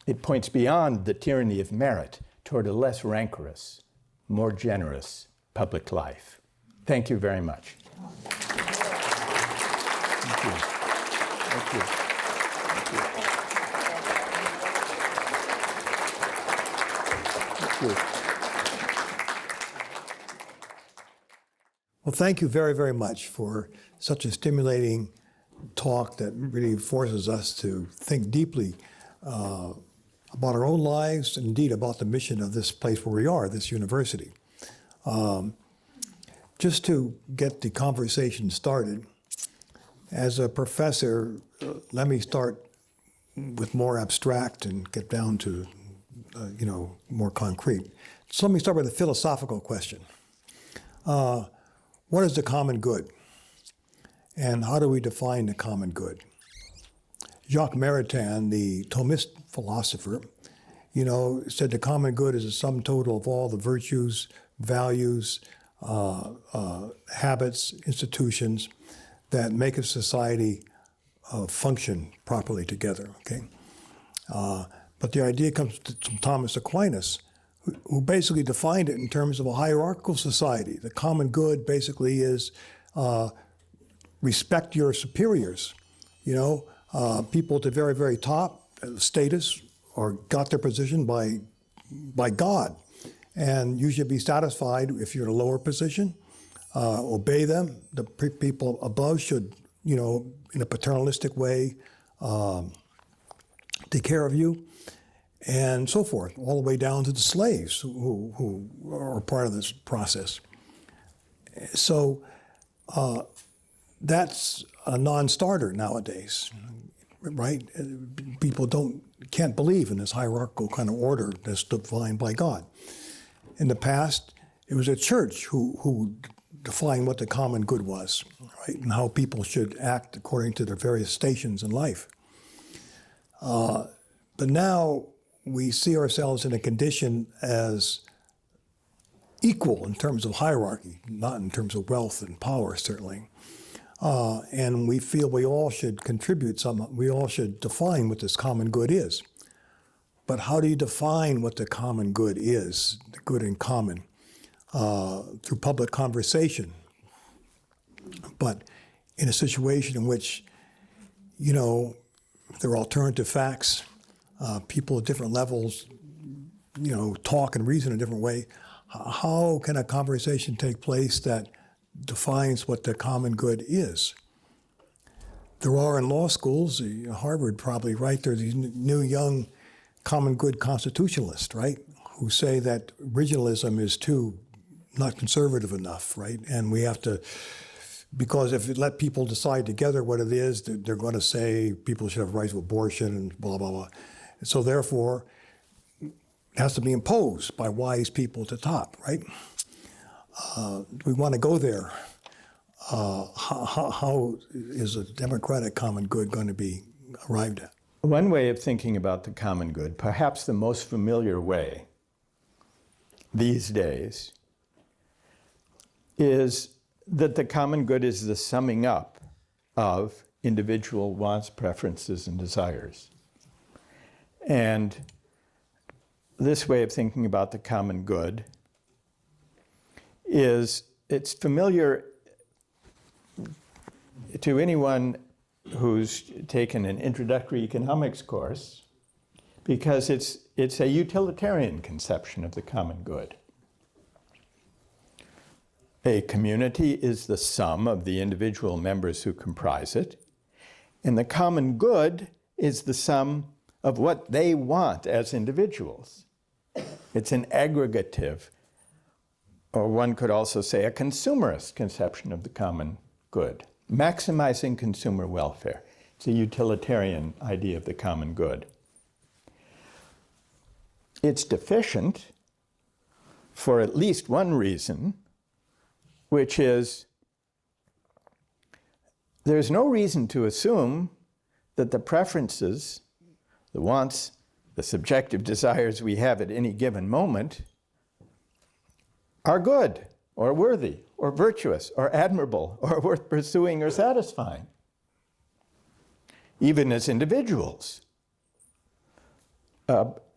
It points beyond the tyranny of merit toward a less rancorous, more generous public life. Thank you very much. Thank you. Thank you. Well, thank you very, very much for such a stimulating talk that really forces us to think deeply about our own lives and indeed about the mission of this place where we are, this university. Just to get the conversation started, as a professor, let me start with more abstract and get down to, more concrete. So let me start with a philosophical question. What is the common good? And how do we define the common good? Jacques Maritain, the Thomist philosopher, said the common good is the sum total of all the virtues, values, habits, institutions that make a society function properly together. Okay, but the idea comes from Thomas Aquinas, who basically defined it in terms of a hierarchical society. The common good basically is respect your superiors. People at the very, very top, status, or got their position by God. And you should be satisfied if you're in a lower position, obey them. The people above should, in a paternalistic way, take care of you, and so forth, all the way down to the slaves who are part of this process. So that's a non-starter nowadays, right? People can't believe in this hierarchical kind of order that's defined by God. In the past, it was a church who defined what the common good was, right, and how people should act according to their various stations in life. But now we see ourselves in a condition as equal in terms of hierarchy, not in terms of wealth and power, certainly. And we feel we all should contribute we all should define what this common good is. But how do you define what the common good is, the good in common? Through public conversation. But in a situation in which, there are alternative facts, people at different levels, talk and reason in a different way, how can a conversation take place that defines what the common good is? There are in law schools, Harvard probably, right, there's these new young common good constitutionalists, right, who say that originalism is too not conservative enough, right? And we have to, because if you let people decide together what it is, they're going to say people should have rights to abortion and blah, blah, blah. And so therefore, it has to be imposed by wise people at the top, right? We want to go there. How is a democratic common good going to be arrived at? One way of thinking about the common good, perhaps the most familiar way these days, is that the common good is the summing up of individual wants, preferences, and desires. And this way of thinking about the common good it's familiar to anyone who's taken an introductory economics course, because it's a utilitarian conception of the common good. A community is the sum of the individual members who comprise it, and the common good is the sum of what they want as individuals. It's an aggregative, or one could also say a consumerist conception of the common good, maximizing consumer welfare. It's a utilitarian idea of the common good. It's deficient for at least one reason, which is there's no reason to assume that the preferences, the wants, the subjective desires we have at any given moment are good or worthy or virtuous or admirable or worth pursuing or satisfying, even as individuals.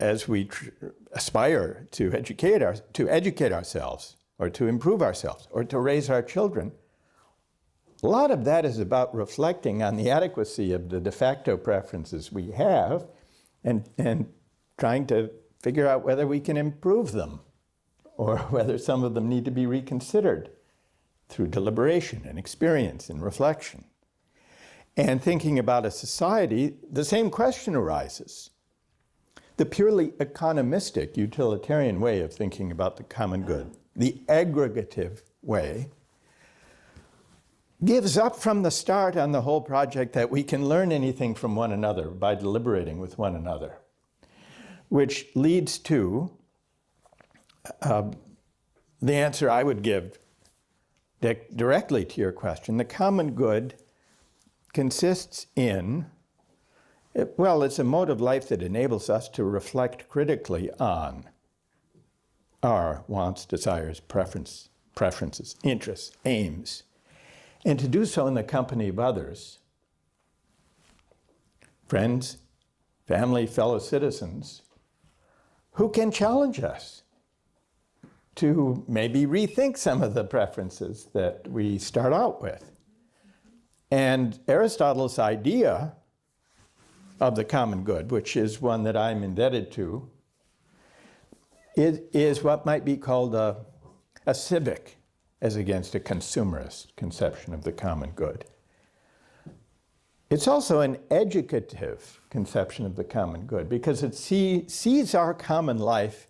As we aspire to educate ourselves, or to improve ourselves, or to raise our children, a lot of that is about reflecting on the adequacy of the de facto preferences we have and trying to figure out whether we can improve them, or whether some of them need to be reconsidered through deliberation and experience and reflection. And thinking about a society, the same question arises. The purely economistic, utilitarian way of thinking about the common good, the aggregative way, gives up from the start on the whole project that we can learn anything from one another by deliberating with one another, which leads to the answer I would give directly to your question. The common good consists in, well, it's a mode of life that enables us to reflect critically on our wants, desires, preferences, interests, aims, and to do so in the company of others, friends, family, fellow citizens, who can challenge us to maybe rethink some of the preferences that we start out with. And Aristotle's idea of the common good, which is one that I'm indebted to, is what might be called a civic, as against a consumerist conception of the common good. It's also an educative conception of the common good because it sees our common life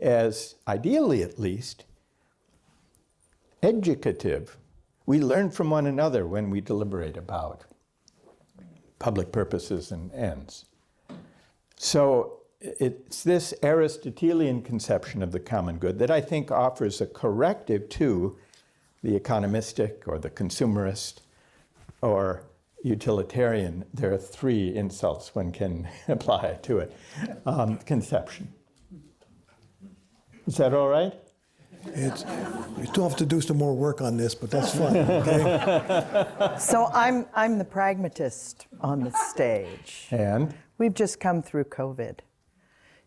as, ideally at least, educative. We learn from one another when we deliberate about public purposes and ends. So it's this Aristotelian conception of the common good that I think offers a corrective to the economistic or the consumerist or utilitarian, there are three insults one can apply to it, conception. Is that all right? You still have to do some more work on this, but that's fine. Okay? So I'm the pragmatist on the stage. And? We've just come through COVID.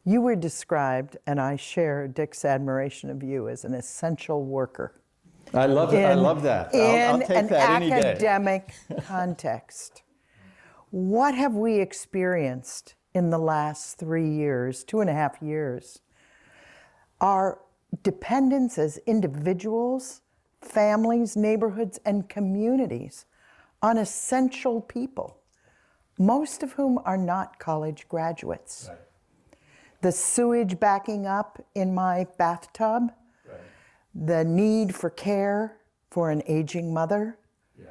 You were described, and I share Dick's admiration of you, as an essential worker. I love it. I love that. I'll take that any day. In an academic context. What have we experienced in the last 3 years, 2.5 years? Our dependence as individuals, families, neighborhoods, and communities on essential people, most of whom are not college graduates. Right. The sewage backing up in my bathtub, right. The need for care for an aging mother, yeah.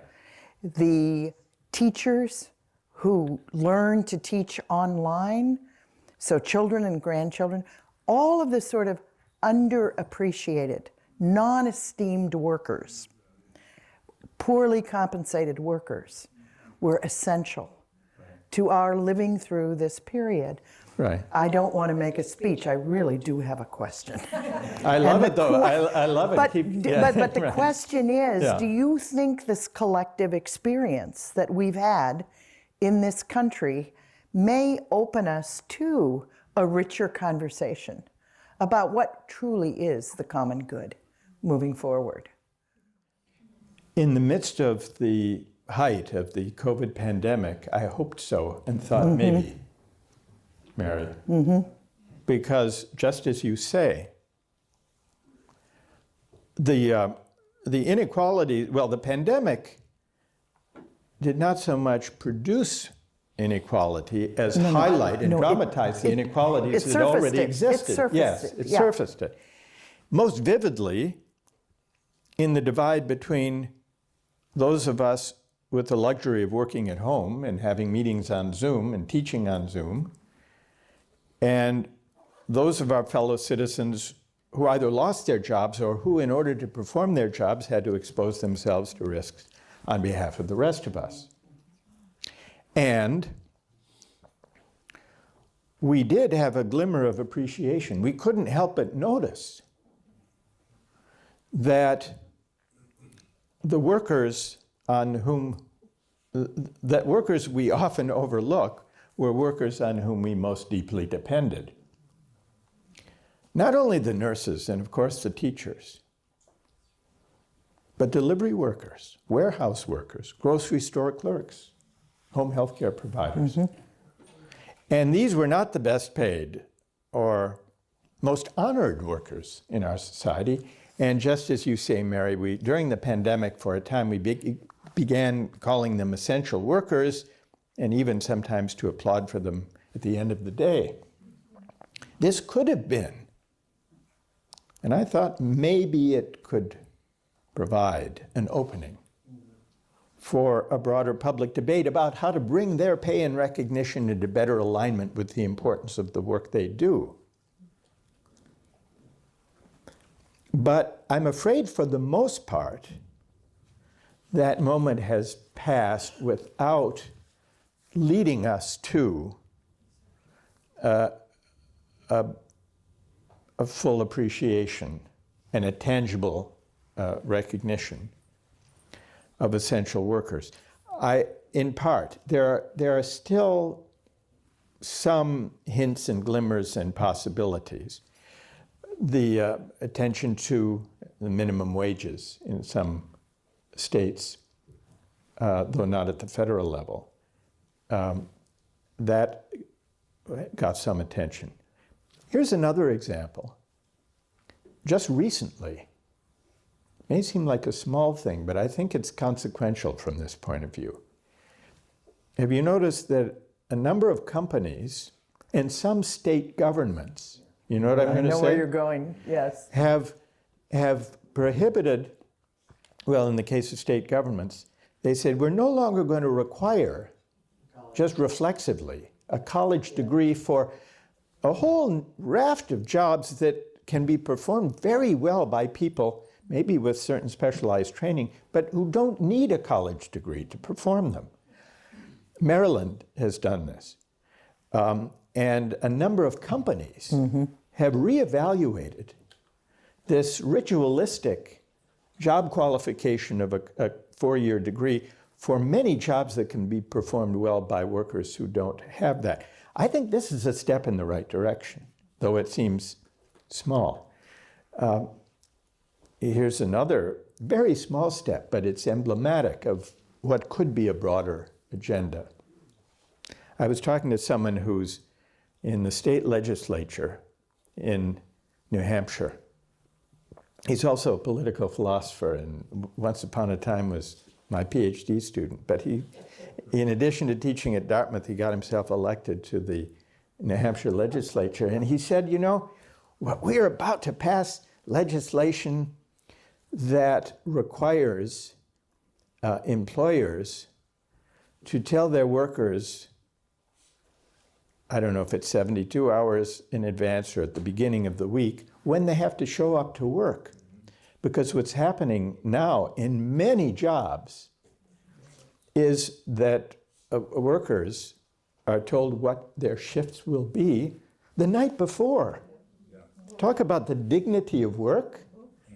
The teachers who learn to teach online, so children and grandchildren, all of the sort of underappreciated, non-esteemed workers, poorly compensated workers, were essential to our living through this period. Right. I don't want to make a speech. I really do have a question. I love it, though. I love it. But the right. question is, yeah. Do you think this collective experience that we've had in this country may open us to a richer conversation about what truly is the common good moving forward? In the midst of the height of the COVID pandemic, I hoped so and thought maybe, Mary, because just as you say, the inequality, well, the pandemic did not so much produce inequality as highlight and dramatize the inequalities that already existed. It surfaced it. Most vividly in the divide between those of us with the luxury of working at home and having meetings on Zoom and teaching on Zoom, and those of our fellow citizens who either lost their jobs or who, in order to perform their jobs, had to expose themselves to risks on behalf of the rest of us. And we did have a glimmer of appreciation. We couldn't help but notice that the workers workers we often overlook were workers on whom we most deeply depended. Not only the nurses and, of course, the teachers, but delivery workers, warehouse workers, grocery store clerks, home health care providers. And these were not the best paid or most honored workers in our society. And just as you say, Mary, during the pandemic, for a time, we began calling them essential workers, and even sometimes to applaud for them at the end of the day. This could have been, and I thought maybe it could provide an opening for a broader public debate about how to bring their pay and recognition into better alignment with the importance of the work they do. But I'm afraid for the most part, that moment has passed without leading us to a full appreciation and a tangible recognition of essential workers. In part, there are still some hints and glimmers and possibilities. The attention to the minimum wages in some states, though not at the federal level, that got some attention. Here's another example. Just recently, it may seem like a small thing, but I think it's consequential from this point of view. Have you noticed that a number of companies and some state governments, you know what I'm going to say? I know where you're going, yes. Have prohibited, well, in the case of state governments, they said, we're no longer going to require, just reflexively, a college degree for a whole raft of jobs that can be performed very well by people, maybe with certain specialized training, but who don't need a college degree to perform them. Maryland has done this. And a number of companies have reevaluated this ritualistic job qualification of a four-year degree for many jobs that can be performed well by workers who don't have that. I think this is a step in the right direction, though it seems small. Here's another very small step, but it's emblematic of what could be a broader agenda. I was talking to someone who's in the state legislature in New Hampshire. He's also a political philosopher, and once upon a time was my PhD student. But he, in addition to teaching at Dartmouth, he got himself elected to the New Hampshire legislature. And he said, you know, we are about to pass legislation that requires employers to tell their workers, I don't know if it's 72 hours in advance or at the beginning of the week, when they have to show up to work. Because what's happening now in many jobs is that workers are told what their shifts will be the night before. Talk about the dignity of work,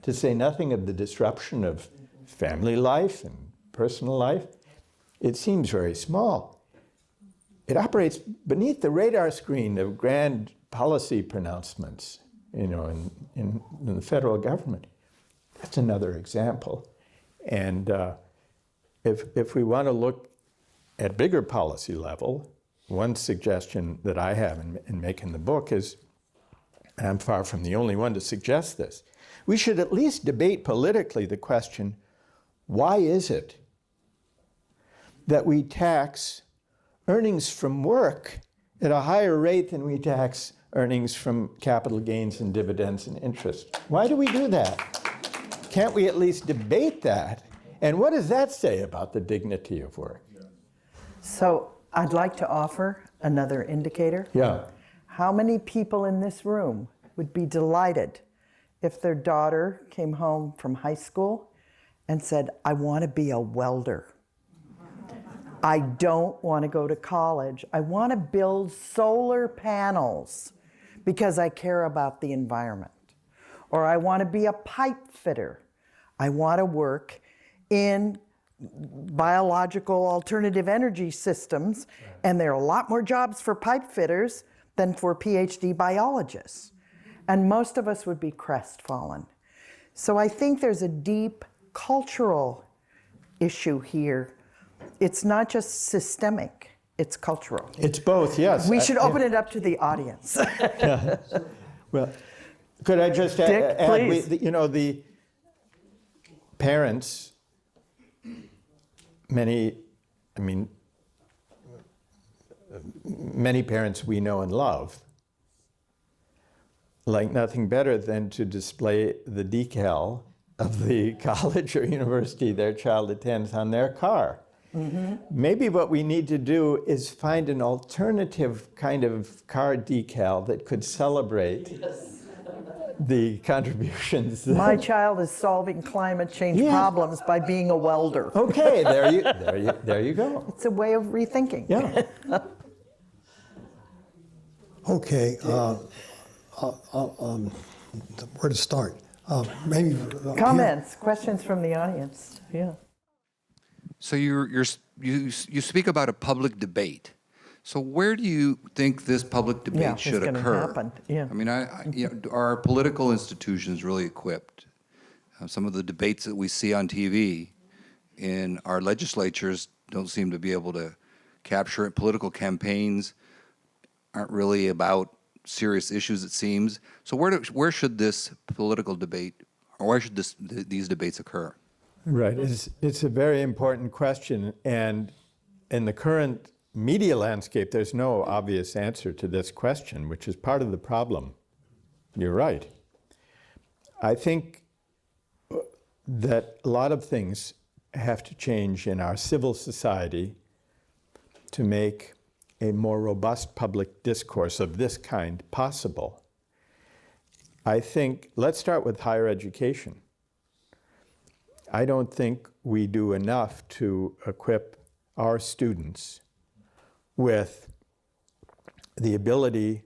to say nothing of the disruption of family life and personal life. It seems very small. It operates beneath the radar screen of grand policy pronouncements, you know, in the federal government. That's another example. And if we want to look at bigger policy level, one suggestion that I have in making the book is, and I'm far from the only one to suggest this, we should at least debate politically the question, why is it that we tax earnings from work at a higher rate than we tax earnings from capital gains and dividends and interest? Why do we do that? Can't we at least debate that? And what does that say about the dignity of work? So I'd like to offer another indicator. Yeah. How many people in this room would be delighted if their daughter came home from high school and said, I want to be a welder. I don't want to go to college. I want to build solar panels because I care about the environment. Or I want to be a pipe fitter. I want to work in biological alternative energy systems, and there are a lot more jobs for pipe fitters than for PhD biologists. And most of us would be crestfallen. So I think there's a deep cultural issue here. It's not just systemic, it's cultural. It's both, yes. We should open it up to the audience. Well, could I just Dick, add, please. you know, the parents many parents we know and love like nothing better than to display the decal of the college or university their child attends on their car. Maybe what we need to do is find an alternative kind of car decal that could celebrate the contributions. My child is solving climate change problems by being a welder. Okay, there you go. It's a way of rethinking. Yeah. Okay, where to start? Maybe Comments, questions from the audience. Yeah. So you speak about a public debate. So where do you think this public debate should it's occur? gonna happen. Yeah. I mean, are our political institutions really equipped? Some of the debates that we see on TV in our legislatures don't seem to be able to capture it. Political campaigns aren't really about serious issues, it seems. So where should this political debate, or where should these debates occur? Right. It's a very important question, and in the current media landscape, there's no obvious answer to this question, which is part of the problem. You're right. I think that a lot of things have to change in our civil society to make a more robust public discourse of this kind possible. I think, let's start with higher education. I don't think we do enough to equip our students with the ability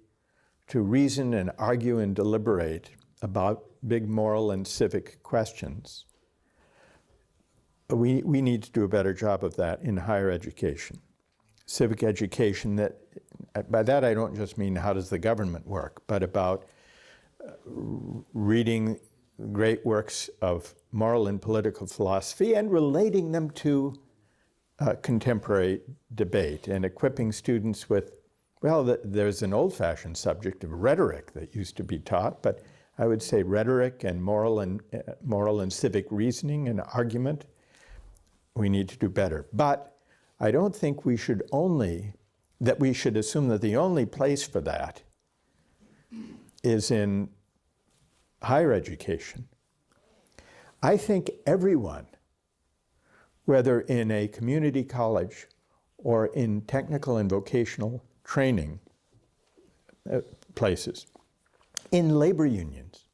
to reason and argue and deliberate about big moral and civic questions. We need to do a better job of that in higher education. Civic education, that by that I don't just mean how does the government work, but about reading great works of moral and political philosophy and relating them to contemporary debate and equipping students with, well, there's an old-fashioned subject of rhetoric that used to be taught, but I would say rhetoric and moral and civic reasoning and argument, we need to do better. But I don't think we should assume that the only place for that is in higher education. I think everyone, whether in a community college or in technical and vocational training places, in labor unions,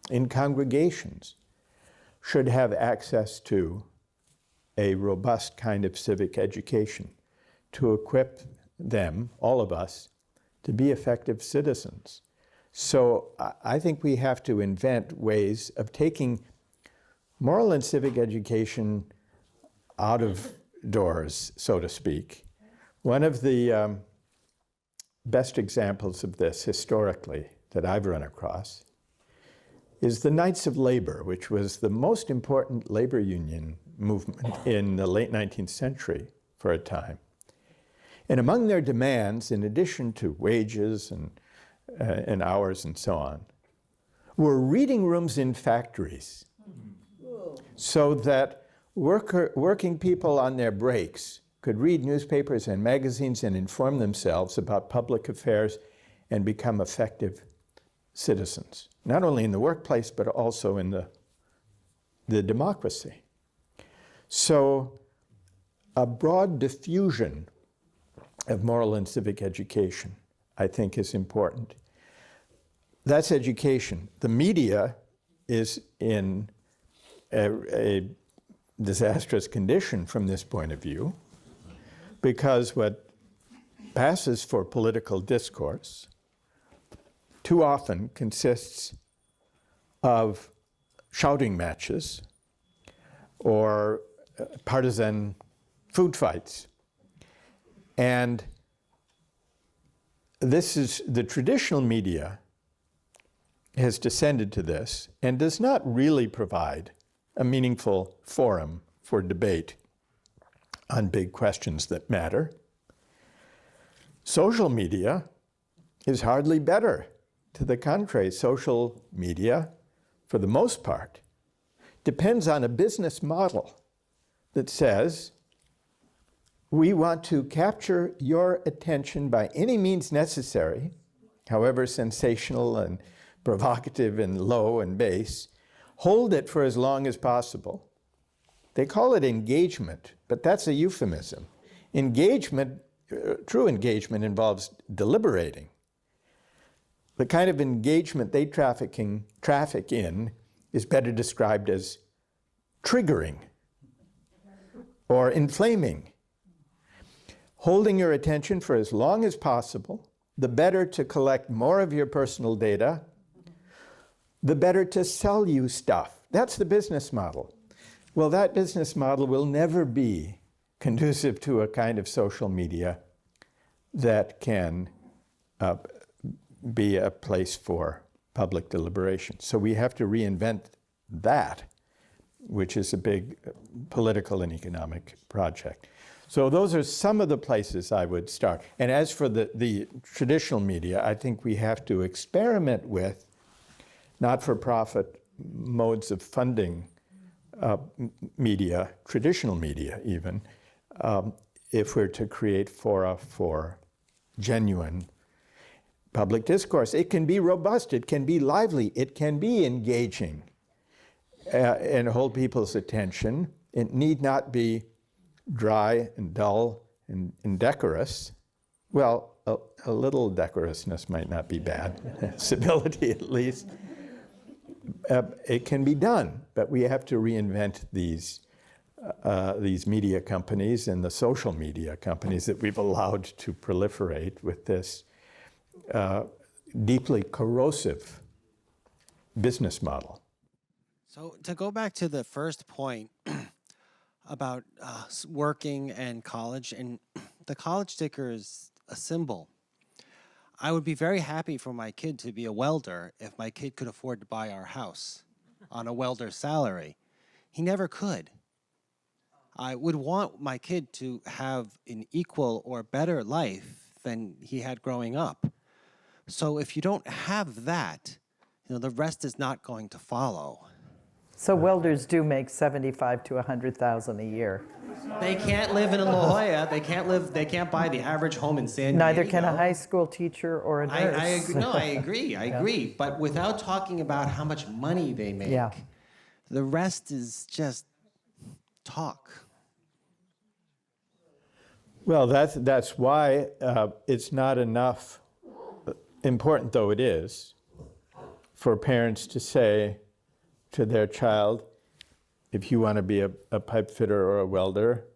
in congregations, should have access to a robust kind of civic education to equip them, all of us, to be effective citizens. So I think we have to invent ways of taking moral and civic education out of doors, so to speak. One of the best examples of this historically that I've run across is the Knights of Labor, which was the most important labor union movement in the late 19th century for a time. And among their demands, in addition to wages and hours and so on, were reading rooms in factories so that working people on their breaks could read newspapers and magazines and inform themselves about public affairs and become effective citizens, not only in the workplace, but also in the democracy. So a broad diffusion of moral and civic education, I think, is important. That's education. The media is in a disastrous condition from this point of view, because what passes for political discourse too often consists of shouting matches or partisan food fights. And this is, the traditional media has descended to this and does not really provide a meaningful forum for debate on big questions that matter. Social media is hardly better. To the contrary, social media, for the most part, depends on a business model that says, we want to capture your attention by any means necessary, however sensational and provocative and low and base. Hold it for as long as possible. They call it engagement, but that's a euphemism. Engagement, true engagement, involves deliberating. The kind of engagement they traffic in is better described as triggering or inflaming. Holding your attention for as long as possible, the better to collect more of your personal data, the better to sell you stuff. That's the business model. Well, that business model will never be conducive to a kind of social media that can be a place for public deliberation. So we have to reinvent that, which is a big political and economic project. So those are some of the places I would start. And as for the traditional media, I think we have to experiment with not-for-profit modes of funding media, traditional media even, if we're to create fora for genuine public discourse. It can be robust, it can be lively, it can be engaging and hold people's attention. It need not be dry and dull and indecorous. Well, a little decorousness might not be bad, civility at least. It can be done, but we have to reinvent these media companies and the social media companies that we've allowed to proliferate with this deeply corrosive business model. So to go back to the first point about working and college, and the college sticker is a symbol. I would be very happy for my kid to be a welder if my kid could afford to buy our house on a welder's salary. He never could. I would want my kid to have an equal or better life than he had growing up. So if you don't have that, the rest is not going to follow. So welders do make $75,000 to $100,000 a year. They can't live in La Jolla. They can't buy the average home in San Diego. Neither can a high school teacher or a nurse. I agree. No, I agree. But without talking about how much money they make, Yeah. the rest is just talk. Well, that's why it's not enough, important though it is, for parents to say to their child, if you want to be a pipe fitter or a welder,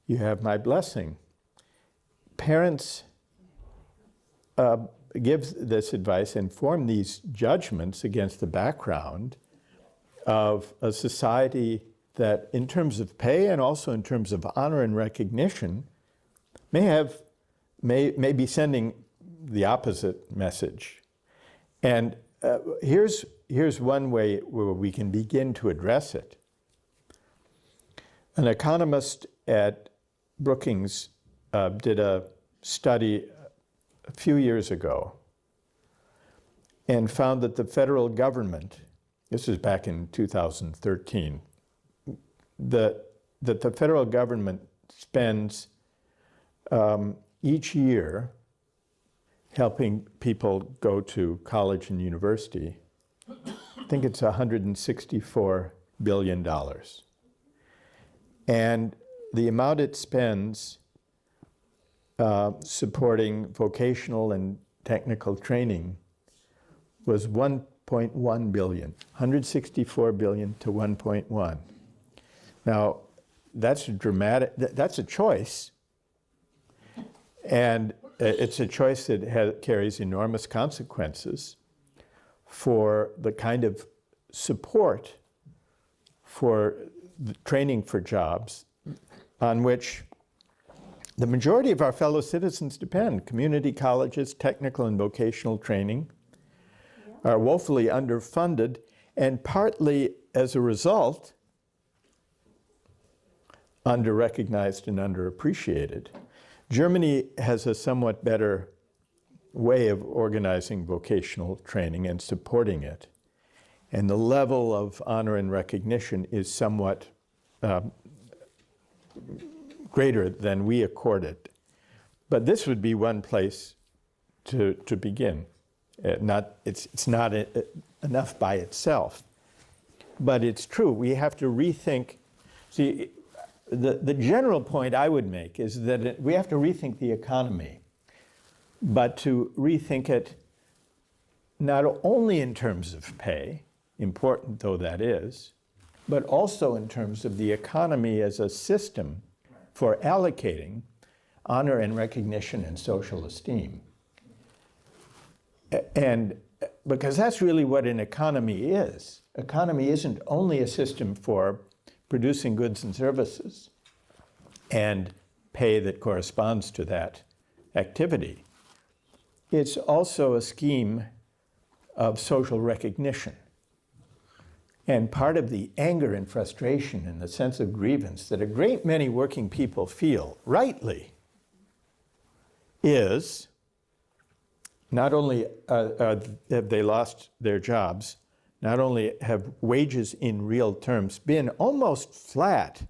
you have my blessing. Parents give this advice and form these judgments against the background of a society that, in terms of pay and also in terms of honor and recognition, may be sending the opposite message. And here's one way where we can begin to address it. An economist at Brookings did a study a few years ago and found that the federal government, this was back in 2013, that the federal government spends each year helping people go to college and university. I think it's $164 billion. And the amount it spends supporting vocational and technical training was $1.1 billion, $164 billion to 1.1. Now, that's dramatic, that's a choice. And it's a choice that carries enormous consequences for the kind of support for the training for jobs on which the majority of our fellow citizens depend. Community colleges, technical and vocational training are woefully underfunded, and partly as a result, under-recognized and underappreciated. Germany has a somewhat better way of organizing vocational training and supporting it. And the level of honor and recognition is somewhat greater than we accord it. But this would be one place to begin. It's not enough by itself. But it's true, we have to rethink. See, the general point I would make is that we have to rethink the economy, but to rethink it not only in terms of pay, important though that is, but also in terms of the economy as a system for allocating honor and recognition and social esteem. And because that's really what an economy is. Economy isn't only a system for producing goods and services and pay that corresponds to that activity. It's also a scheme of social recognition. And part of the anger and frustration and the sense of grievance that a great many working people feel, rightly, is not only have they lost their jobs, not only have wages in real terms been almost flat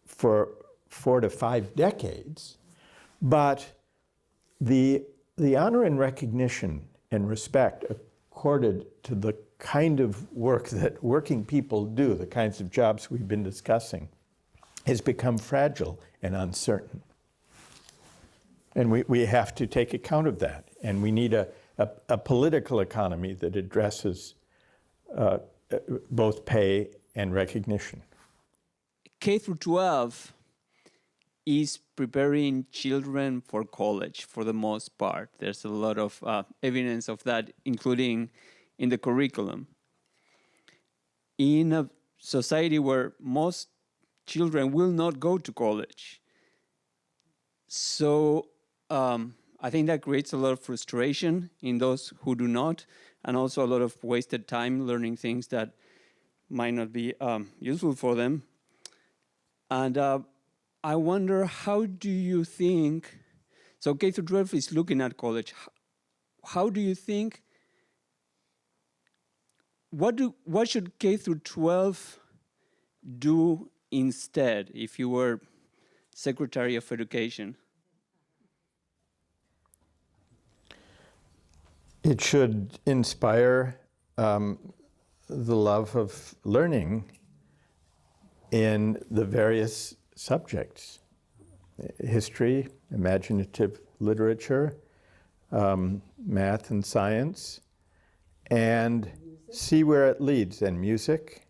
for 4 to 5 decades, but the honor and recognition and respect accorded to the kind of work that working people do, the kinds of jobs we've been discussing, has become fragile and uncertain. And we have to take account of that. And we need a political economy that addresses both pay and recognition. K through 12 is preparing children for college for the most part. There's a lot of evidence of that, including in the curriculum. In a society where most children will not go to college, so I think that creates a lot of frustration in those who do not, and also a lot of wasted time learning things that might not be useful for them. And I wonder, how do you think, so K through 12 is looking at college, how do you think, what should K through 12 do instead if you were Secretary of Education? It should inspire the love of learning in the various subjects: history, imaginative literature, math and science, and see where it leads, and music.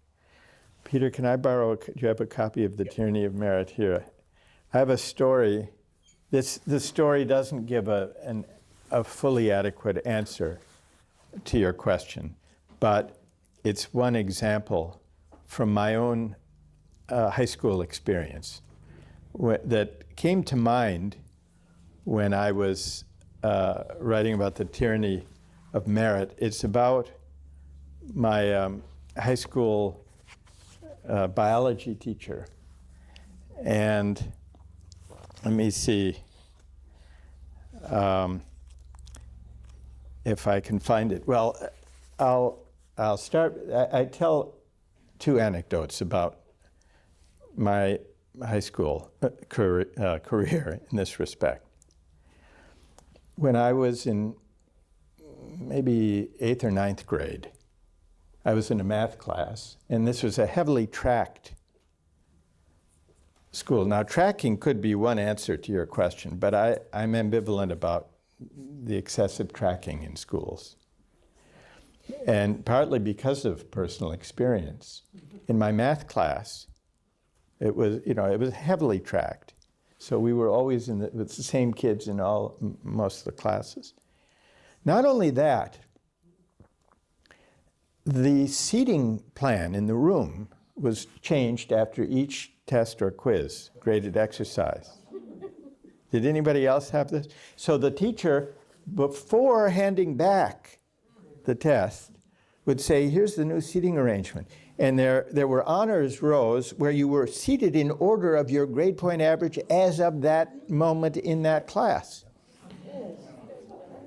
Peter, can I borrow, do you have a copy of The Tyranny of Merit here? I have a story. This story doesn't give a fully adequate answer to your question, but it's one example from my own high school experience that came to mind when I was writing about the tyranny of merit. It's about my high school biology teacher. And let me see if I can find it. Well, I'll start. I tell 2 anecdotes about my high school career in this respect. When I was in maybe 8th or 9th grade, I was in a math class, and this was a heavily tracked school. Now, tracking could be one answer to your question, but I'm ambivalent about the excessive tracking in schools. And partly because of personal experience. In my math class, it was heavily tracked. So we were always with the same kids in most of the classes. Not only that, the seating plan in the room was changed after each test or quiz, graded exercise. Did anybody else have this? So the teacher, before handing back the test, would say, here's the new seating arrangement. And there were honors rows where you were seated in order of your grade point average as of that moment in that class.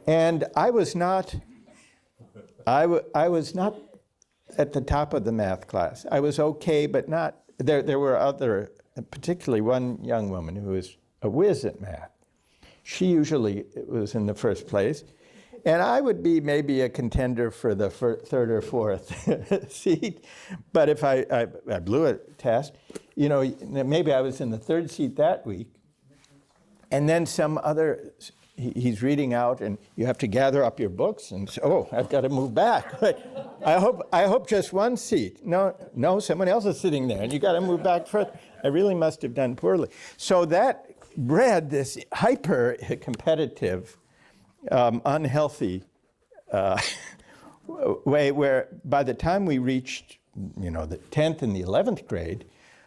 And I was not at the top of the math class. I was okay, but not, there were other particularly one young woman who was a whiz at math. She usually was in the first place, and I would be maybe a contender for the third or fourth seat. But if I blew a test, you know, maybe I was in the third seat that week, and then some other, he's reading out, and you have to gather up your books and say, oh, I've got to move back. But I hope just one seat. No, someone else is sitting there, and you got to move back further. I really must have done poorly. So that bred this hyper-competitive, unhealthy way where by the time we reached, you know, the 10th and the 11th grade,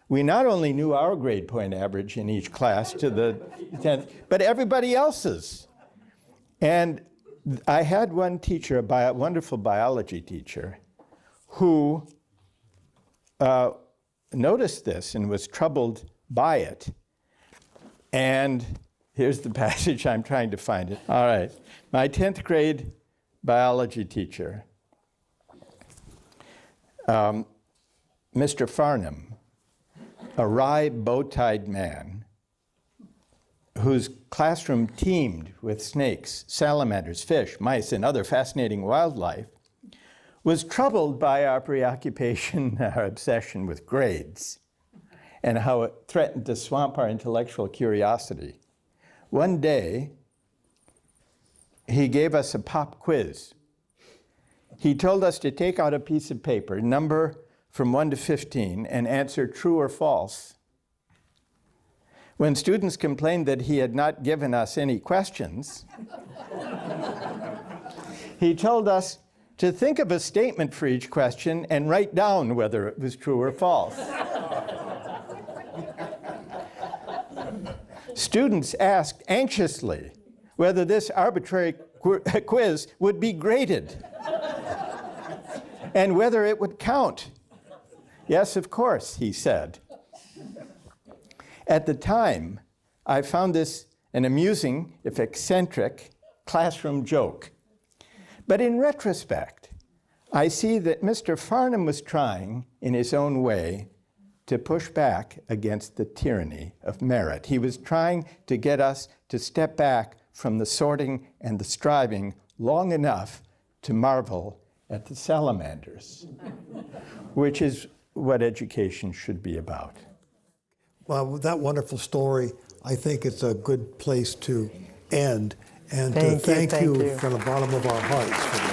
we not only knew our grade point average in each class to the 10th, but everybody else's. And I had one teacher, a wonderful biology teacher, who noticed this and was troubled by it. And here's the passage, I'm trying to find it. All right, my 10th grade biology teacher, Mr. Farnham, a wry, bow-tied man whose classroom teemed with snakes, salamanders, fish, mice, and other fascinating wildlife, was troubled by our preoccupation, our obsession with grades, and how it threatened to swamp our intellectual curiosity. One day, he gave us a pop quiz. He told us to take out a piece of paper, number from 1 to 15, and answer true or false. When students complained that he had not given us any questions, he told us to think of a statement for each question and write down whether it was true or false. Students asked anxiously whether this arbitrary quiz would be graded and whether it would count. Yes, of course, he said. At the time, I found this an amusing, if eccentric, classroom joke. But in retrospect, I see that Mr. Farnham was trying, in his own way, to push back against the tyranny of merit. He was trying to get us to step back from the sorting and the striving long enough to marvel at the salamanders, which is what education should be about. Well, with that wonderful story, I think it's a good place to end. And to thank you from the bottom of our hearts for that.